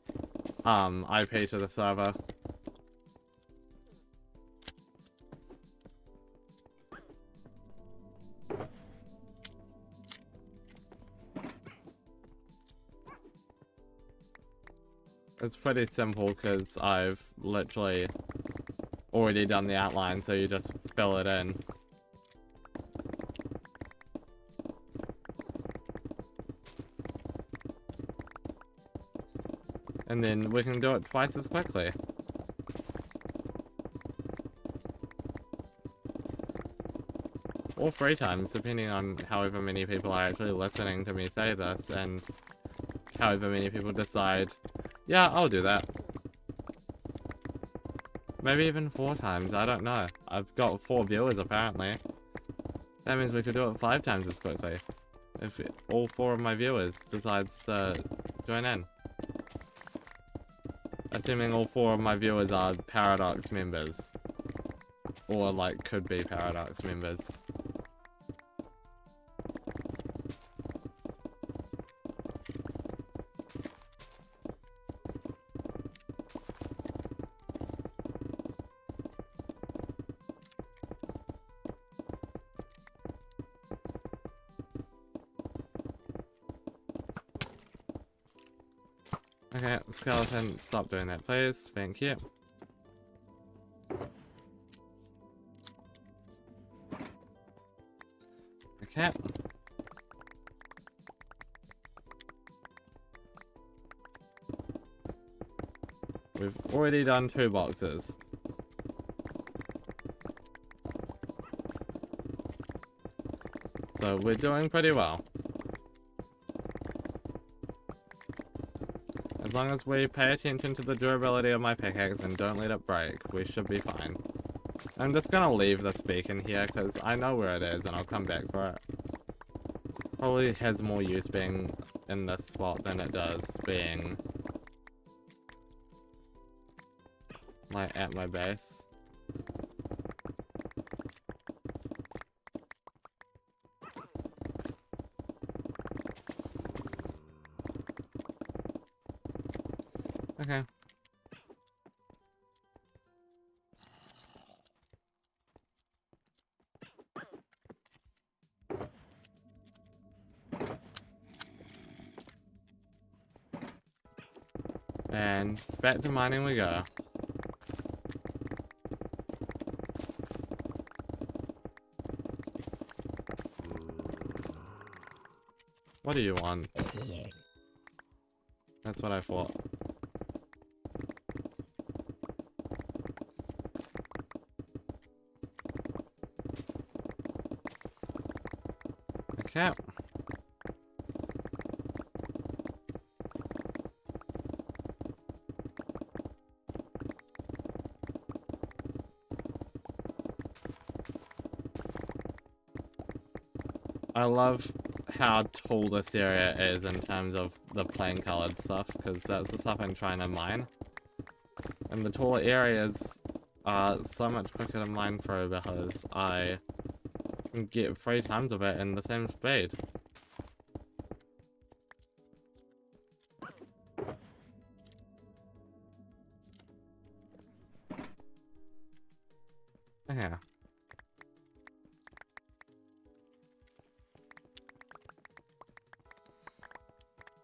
IP to the server. It's pretty simple because I've literally already done the outline, so you just fill it in. And then we can do it twice as quickly. Or 3 times, depending on however many people are actually listening to me say this, and however many people decide, yeah, I'll do that. Maybe even 4 times, I don't know. I've got 4 viewers apparently. That means we could do it 5 times as quickly. If all 4 of my viewers decides to join in. Assuming all 4 of my viewers are Paradox members. Or, like, could be Paradox members. Okay, skeleton, stop doing that, please. Thank you. Okay. We've already done 2 boxes. So we're doing pretty well. As long as we pay attention to the durability of my pickaxe and don't let it break, we should be fine. I'm just gonna leave this beacon here because I know where it is and I'll come back for it. Probably has more use being in this spot than it does being like at my base. Okay. And back to mining we go. What do you want? That's what I thought. Okay. I love how tall this area is in terms of the plain colored stuff, because that's the stuff I'm trying to mine. And the taller areas are so much quicker to mine through because I can get 3 times of it in the same speed. Okay.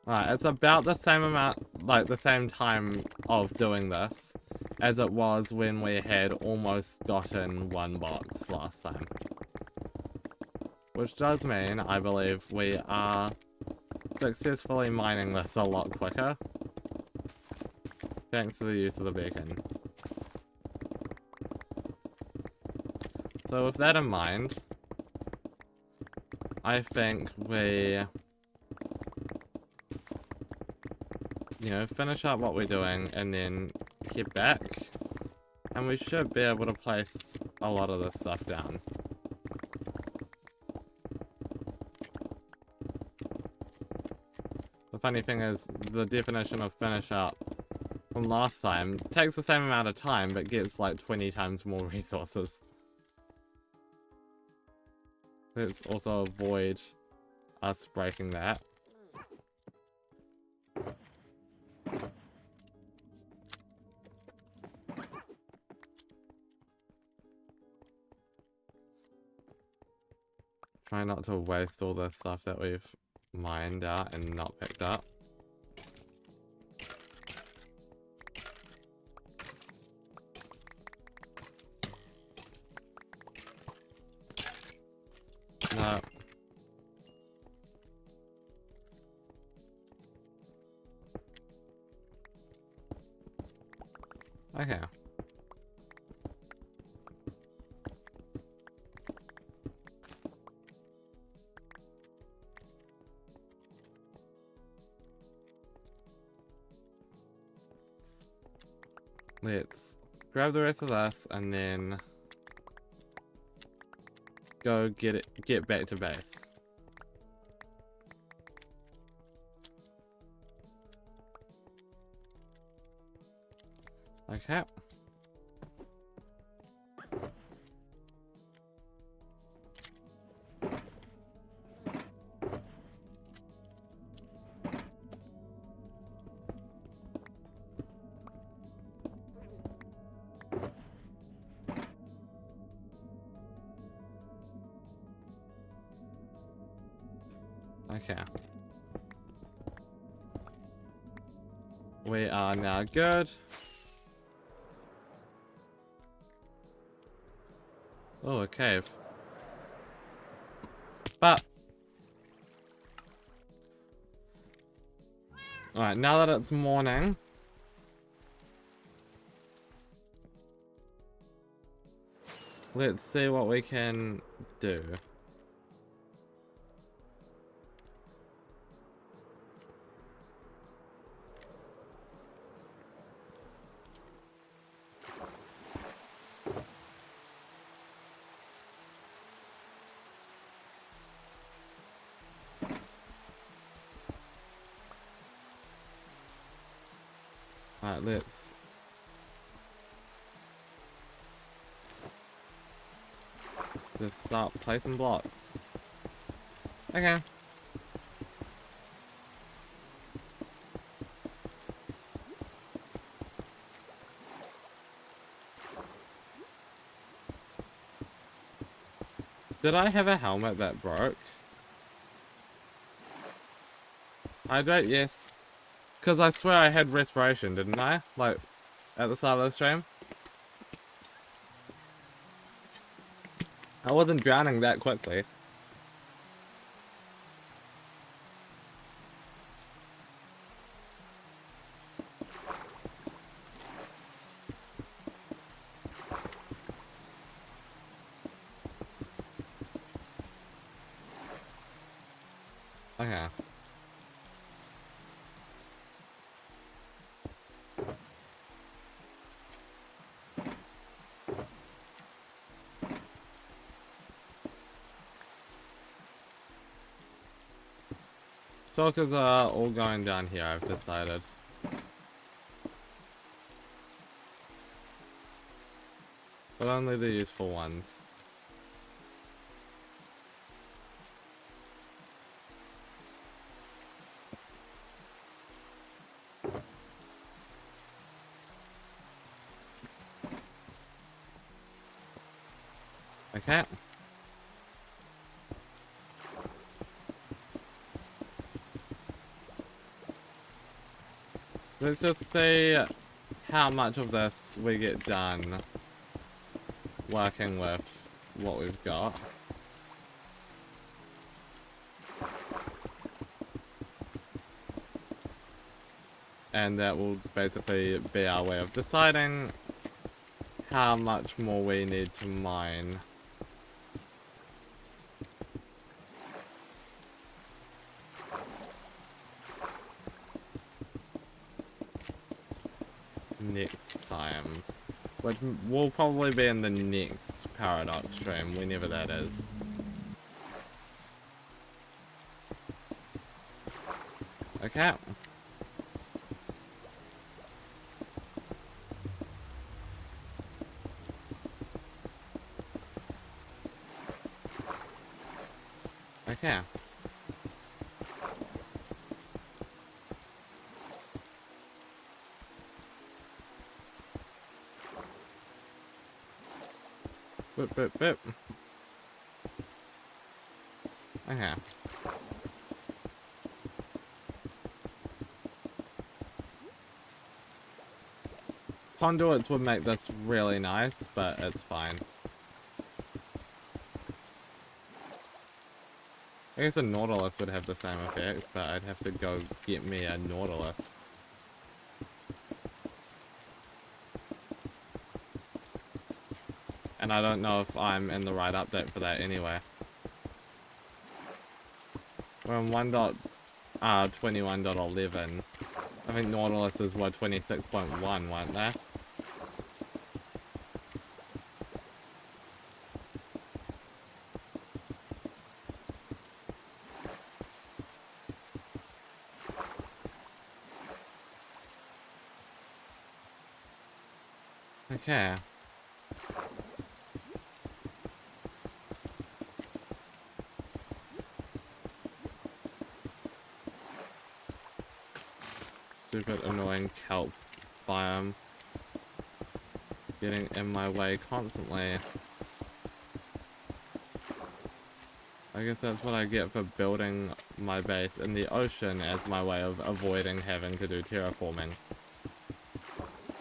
Alright, it's about the same amount, like the same time of doing this as it was when we had almost gotten 1 box last time. Which does mean, I believe, we are successfully mining this a lot quicker. Thanks to the use of the beacon. So with that in mind, I think we, you know, finish up what we're doing and then head back. And we should be able to place a lot of this stuff down. The funny thing is, the definition of finish up from last time takes the same amount of time, but gets like 20 times more resources. Let's also avoid us breaking that. Try not to waste all the stuff that we've mined out and not picked up. No. Okay. Let's grab the rest of this and then go get back to base. Okay. Okay. We are now good. Oh, a cave. But alright, now that it's morning, let's see what we can do. Alright, let's start placing blocks. Okay. Did I have a helmet that broke? Hydrate, yes. Because I swear I had respiration, didn't I? Like, at the start of the stream? I wasn't drowning that quickly. Okay. Stalkers are all going down here, I've decided. But only the useful ones. Okay. Let's just see how much of this we get done working with what we've got. And that will basically be our way of deciding how much more we need to mine. Next time. Which will probably be in the next Paradox stream, whenever that is. Okay. Okay. Boop, boop, boop. Okay. Conduits would make this really nice, but it's fine. I guess a Nautilus would have the same effect, but I'd have to go get me a Nautilus. And I don't know if I'm in the right update for that anyway. We're on 1.21.11. I think Nautiluses were 26.1, weren't they? Okay. Stupid annoying kelp biome. Getting in my way constantly. I guess that's what I get for building my base in the ocean as my way of avoiding having to do terraforming.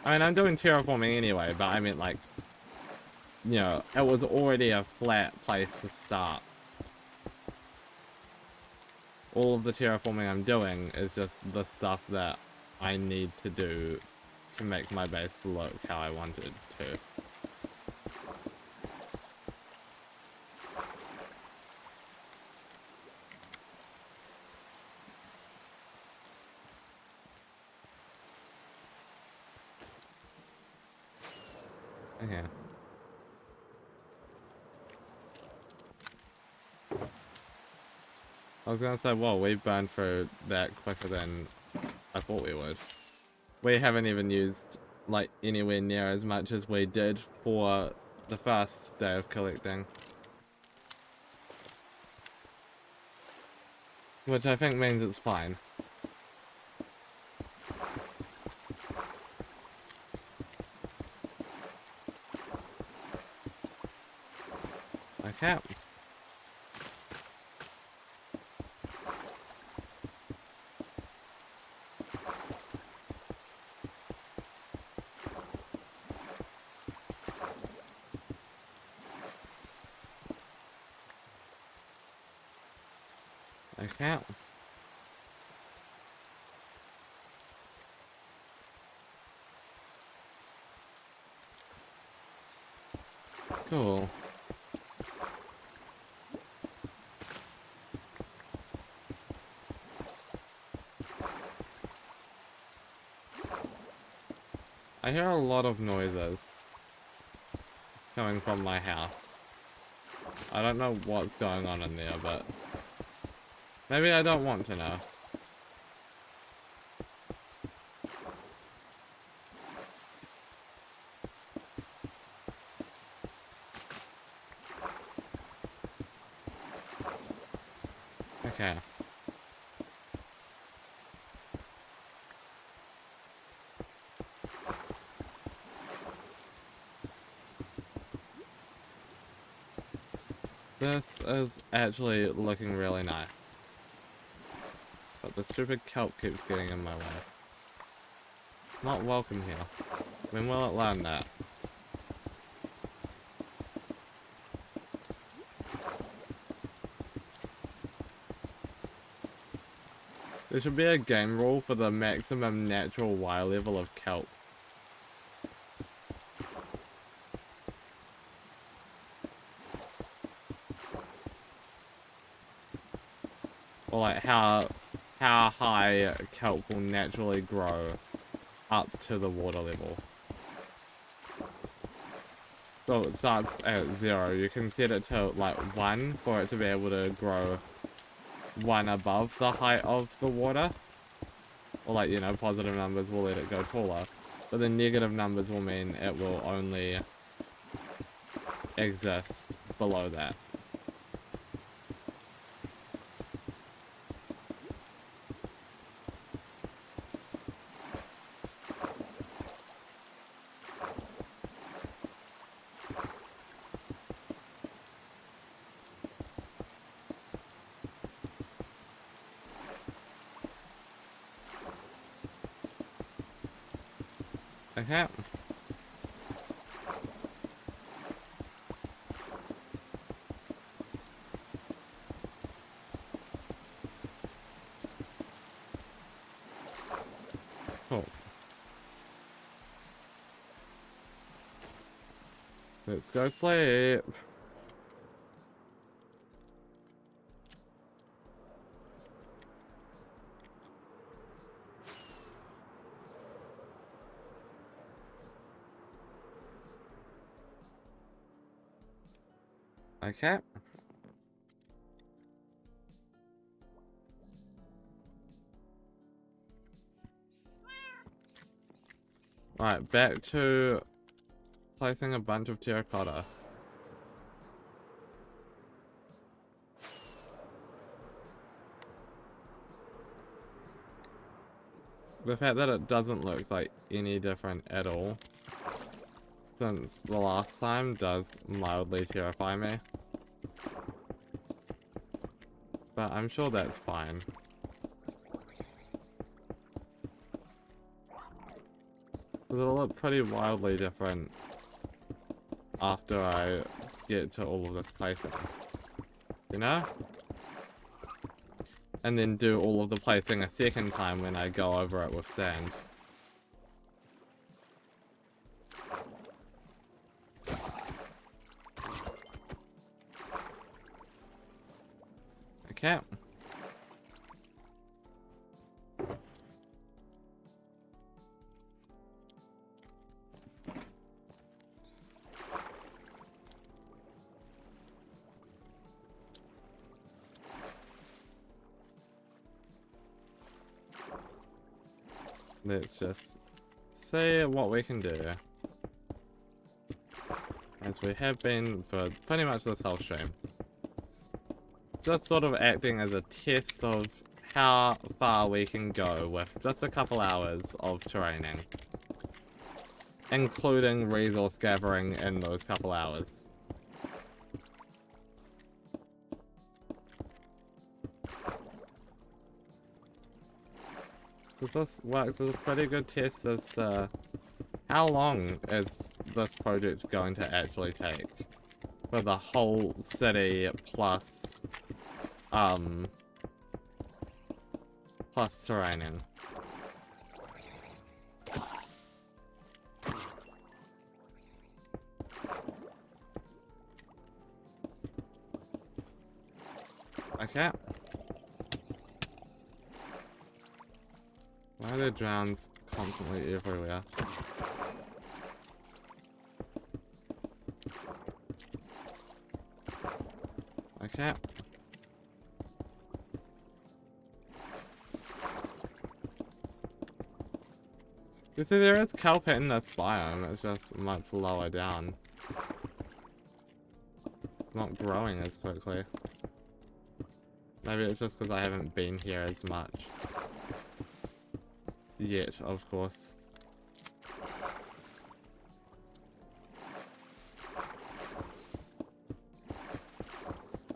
I mean, I'm doing terraforming anyway, but I mean, like, you know, it was already a flat place to start. All of the terraforming I'm doing is just the stuff that I need to do to make my base look how I want it to. Okay. I was gonna say, well, we burned through that quicker than I thought we would. We haven't even used, like, anywhere near as much as we did for the first day of collecting. Which I think means it's fine. Okay. Okay. Cool. I hear a lot of noises coming from my house. I don't know what's going on in there, but maybe I don't want to know. Okay. This is actually looking really nice. But the stupid kelp keeps getting in my way. Not welcome here. When will it learn that? There should be a game rule for the maximum natural Y level of kelp. Or like how high kelp will naturally grow up to the water level. So it starts at 0. You can set it to like 1 for it to be able to grow 1 above the height of the water. Or like, you know, positive numbers will let it go taller. But the negative numbers will mean it will only exist below that. Okay. Cool. Let's go sleep. Okay. Right, back to placing a bunch of terracotta. The fact that it doesn't look like any different at all since the last time does mildly terrify me. But I'm sure that's fine. It'll look pretty wildly different after I get to all of this placing. You know? And then do all of the placing a second time when I go over it with sand. Okay. Let's just see what we can do. As we have been for pretty much this whole stream. Just sort of acting as a test of how far we can go with just a couple hours of training. Including resource gathering in those couple hours. This works as a pretty good test as to how long is this project going to actually take for the whole city plus plus terraining. Okay. Why are there drowns constantly everywhere? Okay. You see, there is kelp in this biome, it's just much lower down. It's not growing as quickly. Maybe it's just because I haven't been here as much. Yet, of course.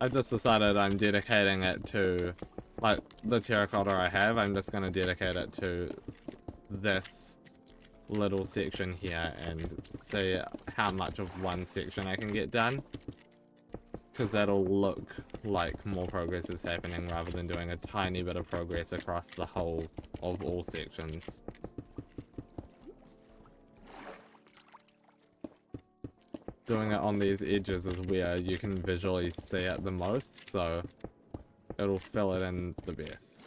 I just decided I'm dedicating it to, like, the terracotta I have, I'm just gonna dedicate it to this little section here and see how much of one section I can get done. Because that'll look like more progress is happening rather than doing a tiny bit of progress across the whole of all sections. Doing it on these edges is where you can visually see it the most, so it'll fill it in the best.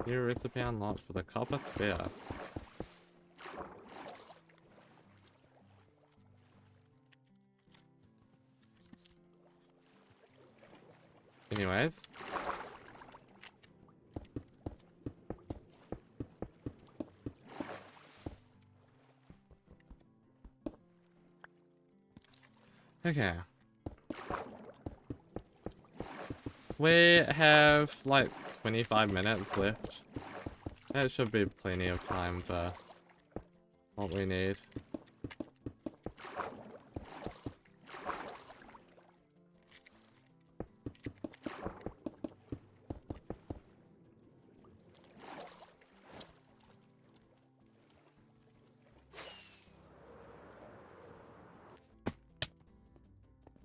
New recipe unlocked for the copper sphere. Anyways. Okay. We have like 25 minutes left. That should be plenty of time for what we need.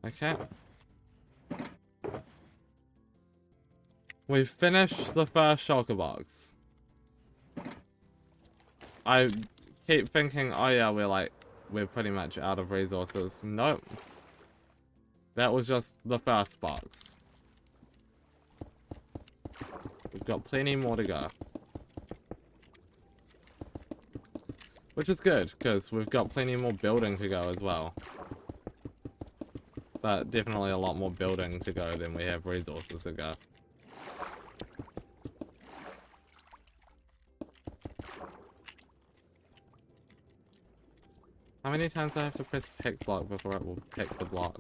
Okay. We've finished the first shulker box. I keep thinking, oh yeah, we're pretty much out of resources. Nope. That was just the first box. We've got plenty more to go. Which is good, because we've got plenty more building to go as well. But definitely a lot more building to go than we have resources to go. many times do I have to press pick block before it will pick the block?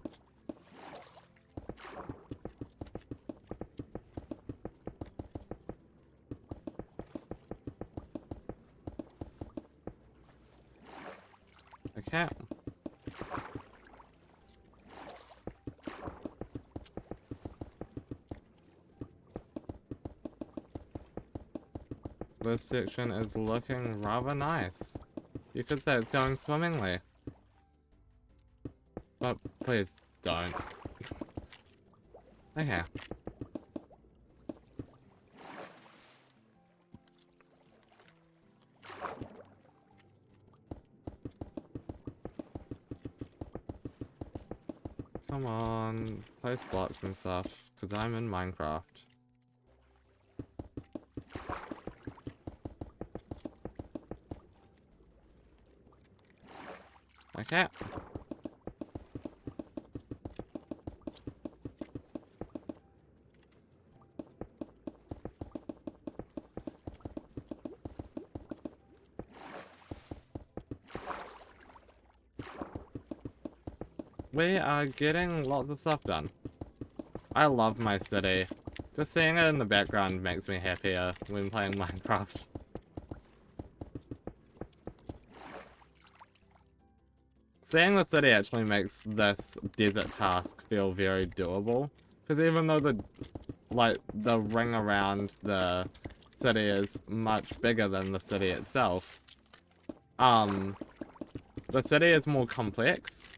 Okay. This section is looking rather nice. You could say it's going swimmingly. But please don't. Okay. Come on, place blocks and stuff, because I'm in Minecraft. Okay. We are getting lots of stuff done. I love my city. Just seeing it in the background makes me happier when playing Minecraft. Seeing the city actually makes this desert task feel very doable. Because even though the ring around the city is much bigger than the city itself, the city is more complex.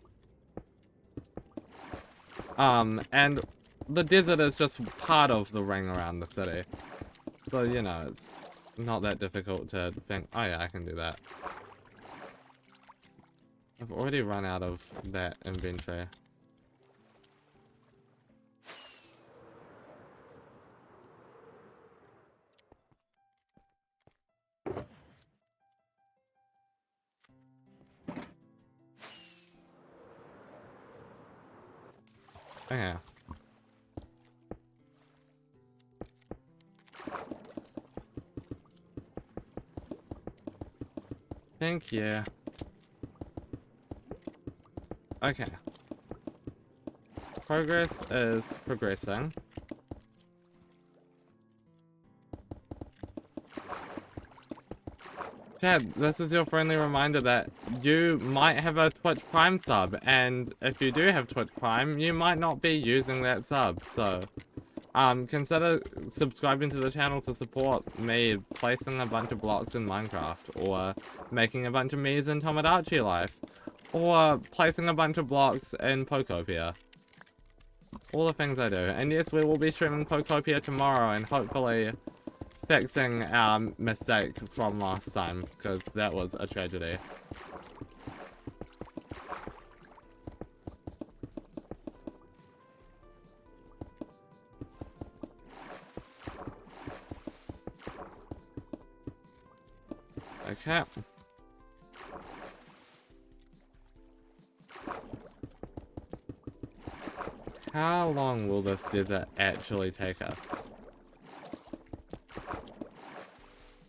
And the desert is just part of the ring around the city. So, you know, it's not that difficult to think, oh yeah, I can do that. I've already run out of that inventory. Okay. Thank you. Okay. Progress is progressing. Chad, this is your friendly reminder that you might have a Twitch Prime sub, and if you do have Twitch Prime, you might not be using that sub, so consider subscribing to the channel to support me placing a bunch of blocks in Minecraft, or making a bunch of Mii's in Tomodachi Life, or placing a bunch of blocks in Pokopia. All the things I do. And yes, we will be streaming Pokopia tomorrow, and hopefully fixing our mistake from last time, because that was a tragedy. Okay. How long will this desert actually take us?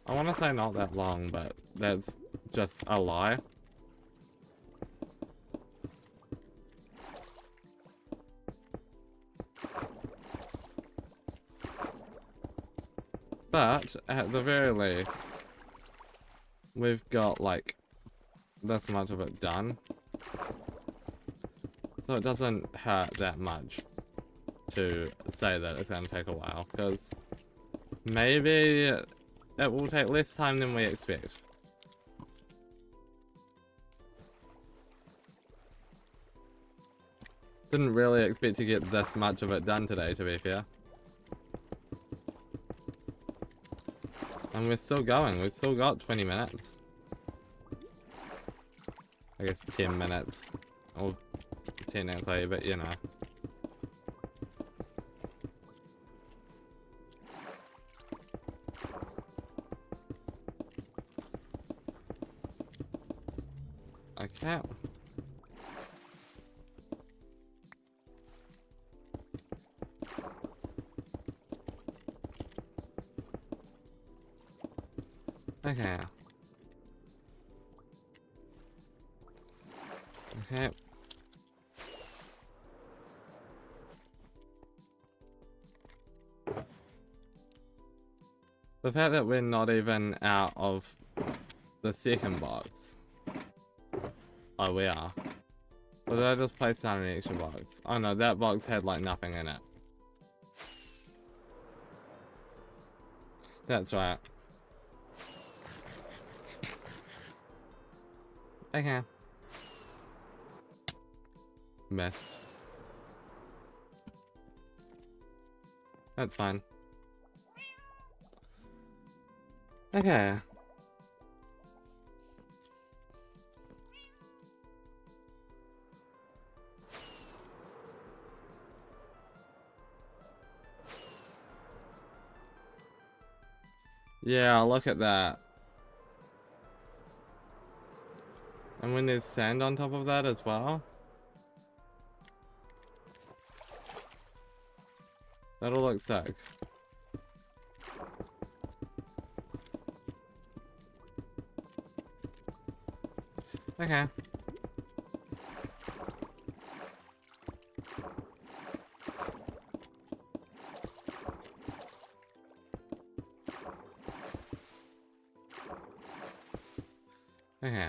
I want to say not that long, but that's just a lie. But, at the very least, we've got, like, this much of it done. So it doesn't hurt that much to say that it's gonna take a while, because maybe it will take less time than we expect. Didn't really expect to get this much of it done today, to be fair. And we're still going, we've still got 20 minutes. I guess 10 minutes, or technically, but you know. Okay. Okay. Okay. The fact that we're not even out of the second box. Oh, we are. Or did I just place down an extra box? Oh no, that box had like nothing in it. That's right. Okay. Missed. That's fine. Okay. Yeah, look at that. And when there's sand on top of that as well. That'll look sick. Okay. Okay.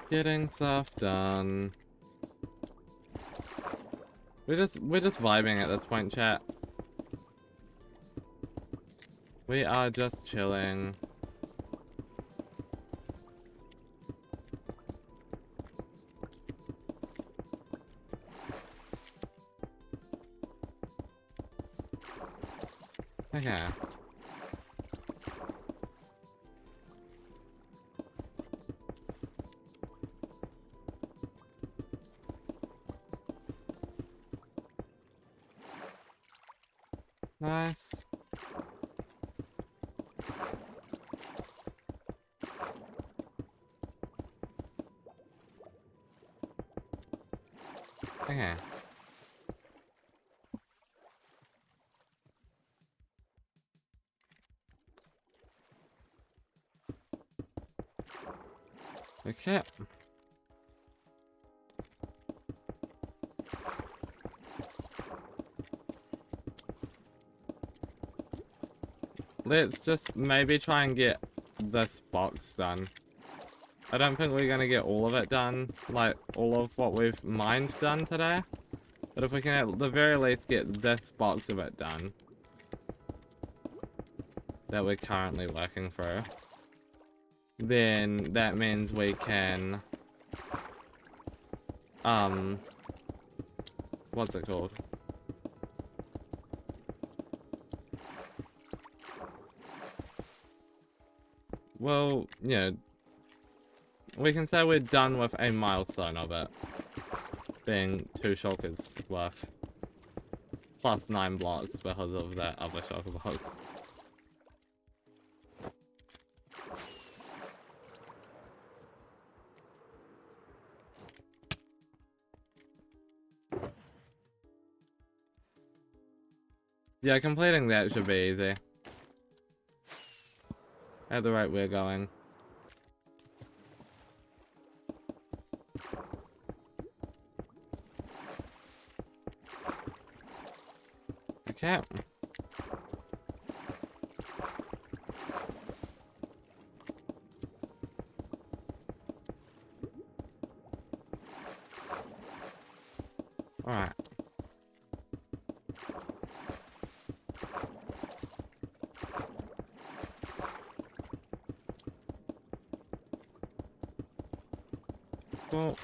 Getting stuff done. We're just vibing at this point, chat. We are just chilling. Okay. Nice. Okay. Okay. Let's just maybe try and get this box done. I don't think we're gonna get all of it done, like all of what we've mined done today. But if we can at the very least get this box of it done that we're currently working through, then that means we can what's it called? Well, yeah, we can say we're done with a milestone of it being 2 shulkers worth plus 9 blocks because of that other shulker box. Yeah, completing that should be easy. At the rate we're going. Okay. Alright. Cool.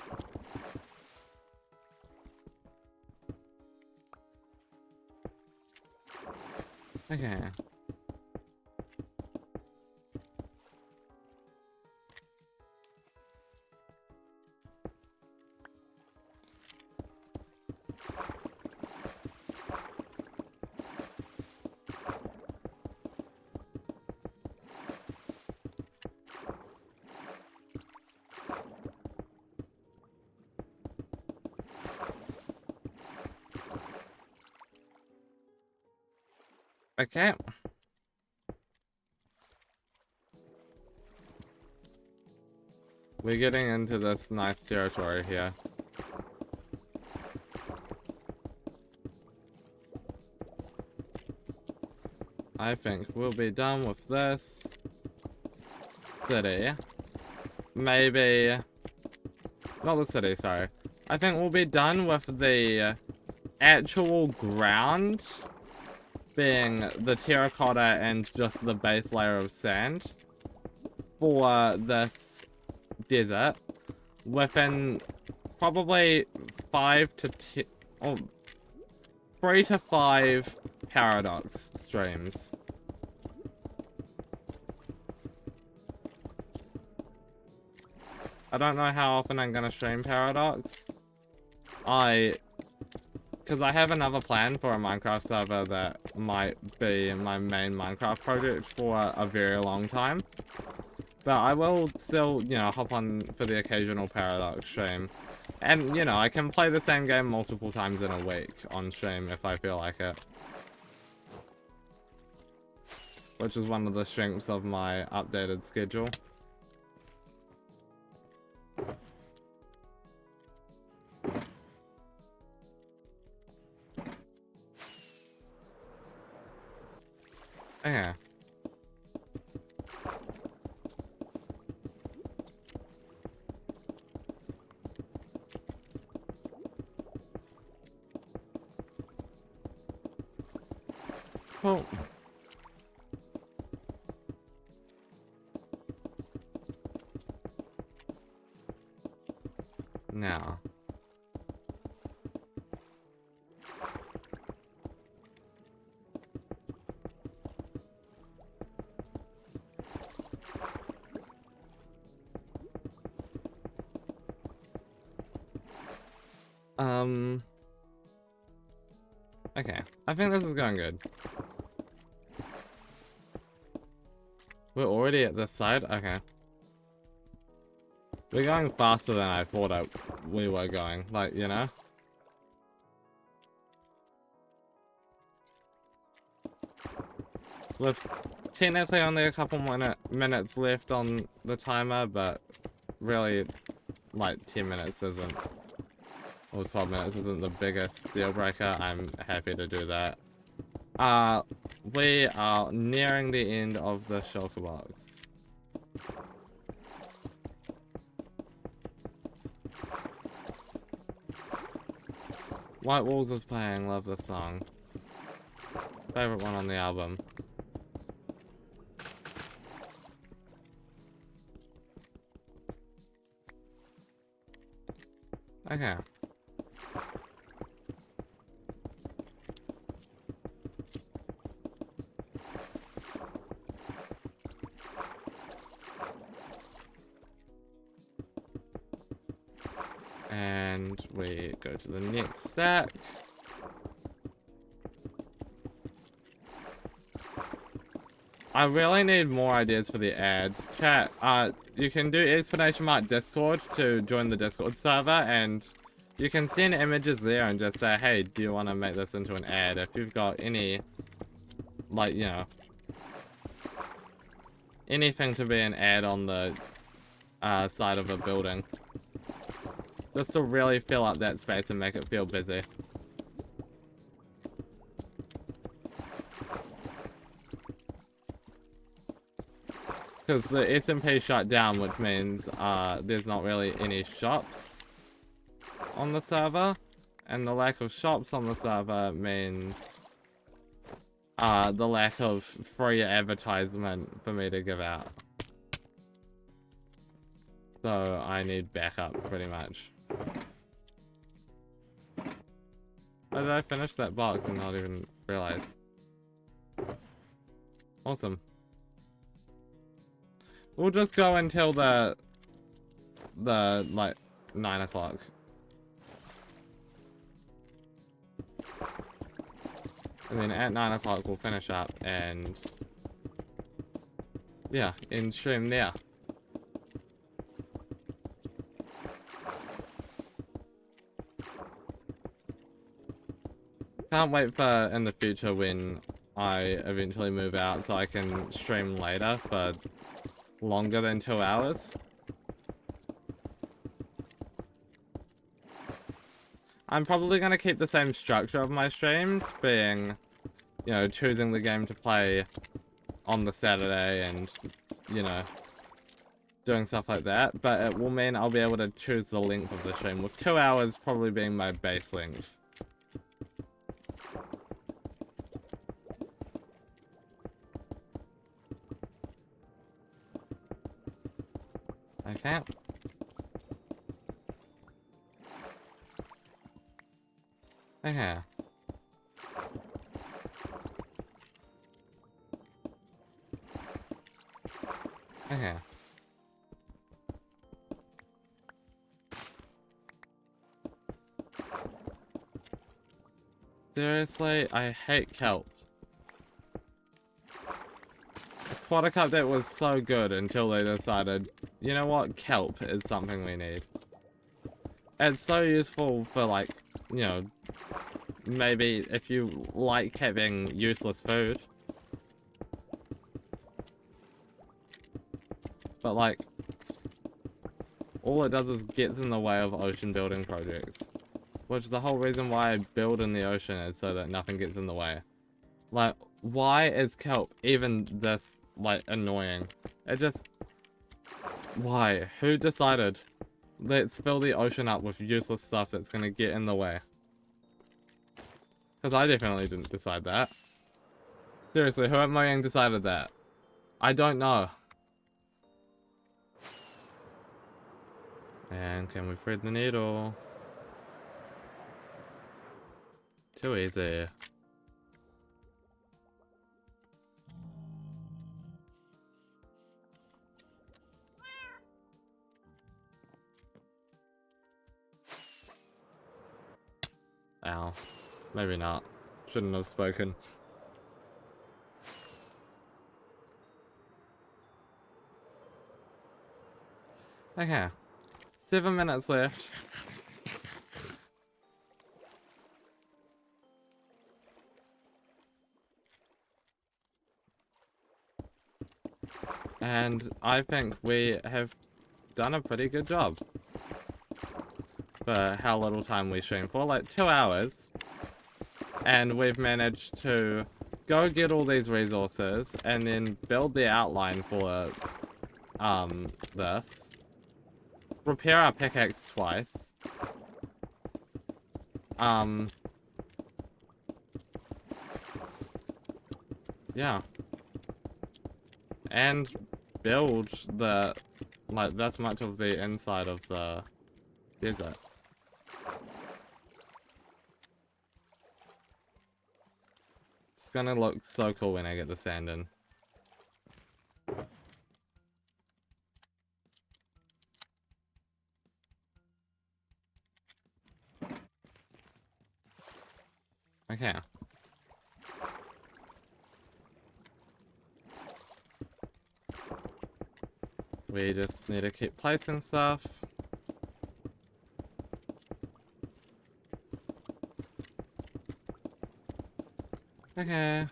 Okay. Okay. We're getting into this nice territory here. I think we'll be done with this city. Maybe... Not the city, sorry. I think we'll be done with the actual ground being the terracotta and just the base layer of sand for this desert within probably 5 to 10 or 3 to 5 paradox streams. I don't know how often I'm gonna stream paradox. Because I have another plan for a Minecraft server that might be my main Minecraft project for a very long time. But I will still, you know, hop on for the occasional paradox stream. And, you know, I can play the same game multiple times in a week on stream if I feel like it. Which is one of the strengths of my updated schedule. Okay. Cool. Now. Okay. I think this is going good. We're already at this side? Okay. We're going faster than I thought we were going. Like, you know? With technically only a couple minutes left on the timer, but really, like, 10 minutes isn't... Or 12 minutes isn't the biggest deal breaker. I'm happy to do that. We are nearing the end of the shulker box. White Walls is playing, love this song. Favorite one on the album. Okay. And we go to the next stack. I really need more ideas for the ads. Chat, you can do !Discord to join the Discord server, and you can send images there and just say, hey, do you want to make this into an ad? If you've got any, like, you know, anything to be an ad on the side of a building. Just to really fill up that space and make it feel busy. Because the SMP shut down, which means there's not really any shops on the server. And the lack of shops on the server means the lack of free advertisement for me to give out. So I need backup, pretty much. How did I finish that box and not even realize? Awesome. We'll just go until the like 9 o'clock. And then at 9 o'clock we'll finish up and yeah, end stream there. Can't wait for in the future when I eventually move out so I can stream later for longer than 2 hours. I'm probably going to keep the same structure of my streams, being, you know, choosing the game to play on the Saturday and, you know, doing stuff like that. But it will mean I'll be able to choose the length of the stream, with 2 hours probably being my base length. Okay. Okay. Okay. Seriously, I hate kelp. The aquatic update was so good until they decided, you know what, kelp is something we need. It's so useful for, like, you know, maybe if you like having useless food. But, like, all it does is gets in the way of ocean building projects. Which is the whole reason why I build in the ocean, is so that nothing gets in the way. Like, why is kelp even this, like, annoying? It just... Why? Who decided? Let's fill the ocean up with useless stuff that's gonna get in the way. Because I definitely didn't decide that. Seriously, who at Mojang decided that? I don't know. And can we thread the needle? Too easy. Ow. Maybe not. Shouldn't have spoken. Okay. 7 minutes left. And I think we have done a pretty good job. For how little time we stream for, like 2 hours. And we've managed to go get all these resources and then build the outline for this. Repair our pickaxe twice. Yeah. And build the, like, this much of the inside of the desert. It's gonna look so cool when I get the sand in. Okay. We just need to keep placing stuff. Okay.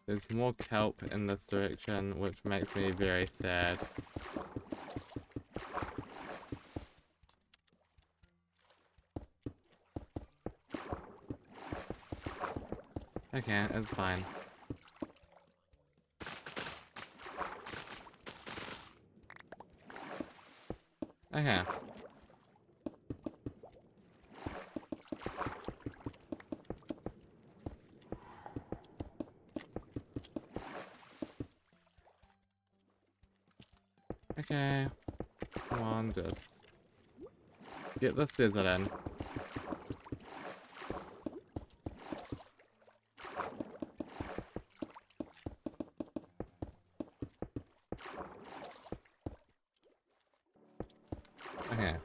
There's more kelp in this direction, which makes me very sad. Okay, it's fine. Okay. Okay. Come on, just get this desert in. Okay.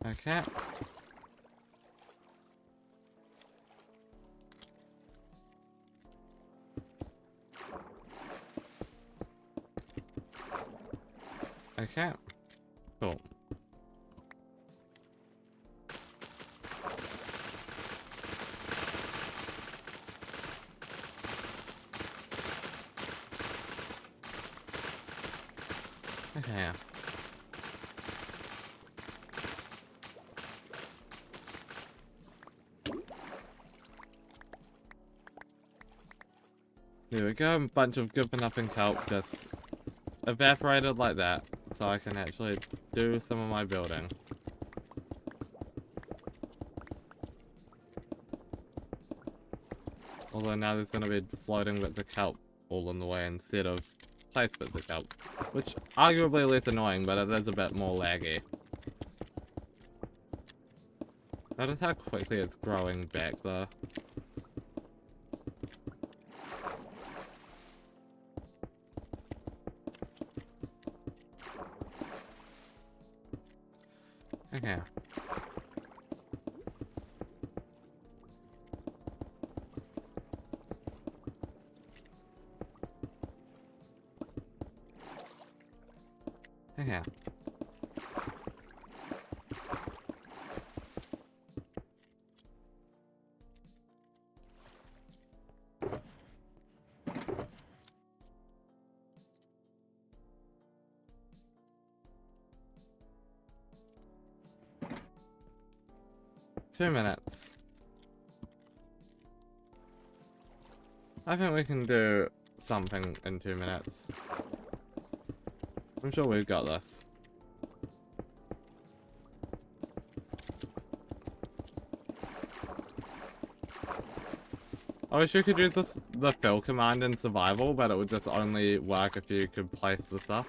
Okay. Okay. Cool. Okay. There we go, a bunch of good for nothing kelp just evaporated like that, so I can actually do some of my building. Although now there's gonna be floating bits of kelp all in the way instead of place bits of kelp, which arguably less annoying, but it is a bit more laggy. Notice how quickly it's growing back though. Okay. Okay. 2 minutes. I think we can do something in 2 minutes. I'm sure we've got this. I wish you could use the fill command in survival, but it would just only work if you could place the stuff.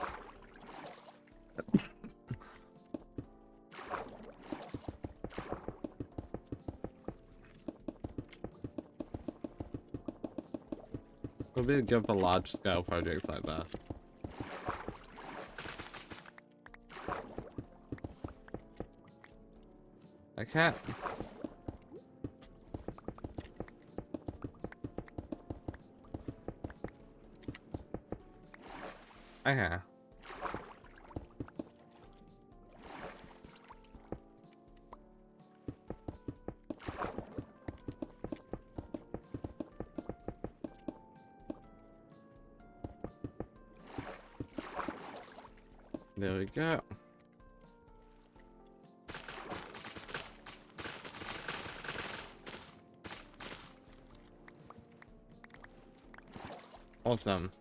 It would be good for large scale projects like this. I can't. Okay. There we go. Awesome.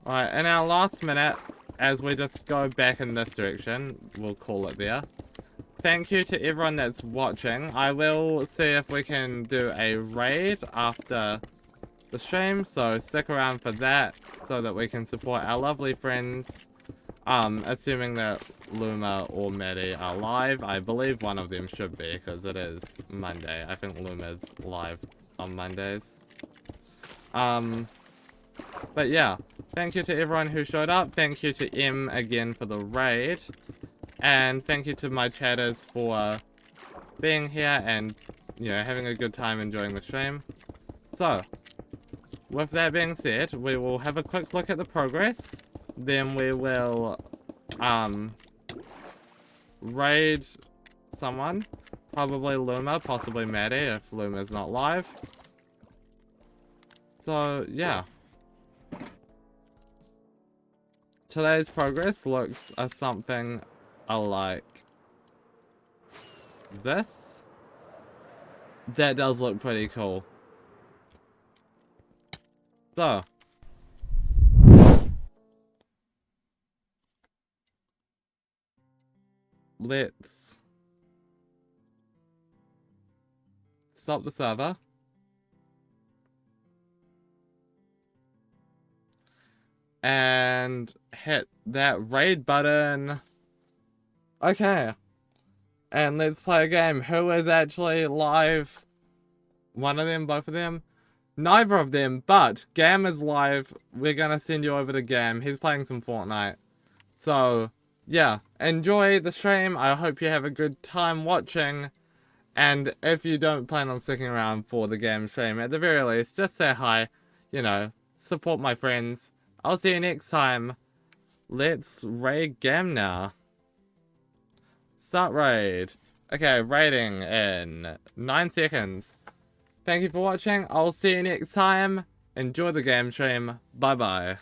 Alright, in our last minute, as we just go back in this direction, we'll call it there. Thank you to everyone that's watching. I will see if we can do a raid after the stream, so stick around for that, so that we can support our lovely friends. Assuming that Luma or Maddie are live. I believe one of them should be, because it is Monday. I think Luma's live on Mondays. But yeah, thank you to everyone who showed up. Thank you to M again for the raid. And thank you to my chatters for being here and, you know, having a good time enjoying the stream. So, with that being said, we will have a quick look at the progress. Then we will, raid someone. Probably Luma, possibly Maddie if Luma's not live. So, yeah. Today's progress looks something like this. That does look pretty cool. So. Let's stop the server. And hit that raid button. Okay. And let's play a game. Who is actually live? One of them? Both of them? Neither of them, but Gam is live. We're gonna send you over to Gam. He's playing some Fortnite. So, yeah. Enjoy the stream. I hope you have a good time watching. And if you don't plan on sticking around for the game stream, at the very least, just say hi. You know, support my friends. I'll see you next time. let's raid game now. Start raid. Okay, raiding in 9 seconds. Thank you for watching. I'll see you next time. Enjoy the game stream. Bye bye.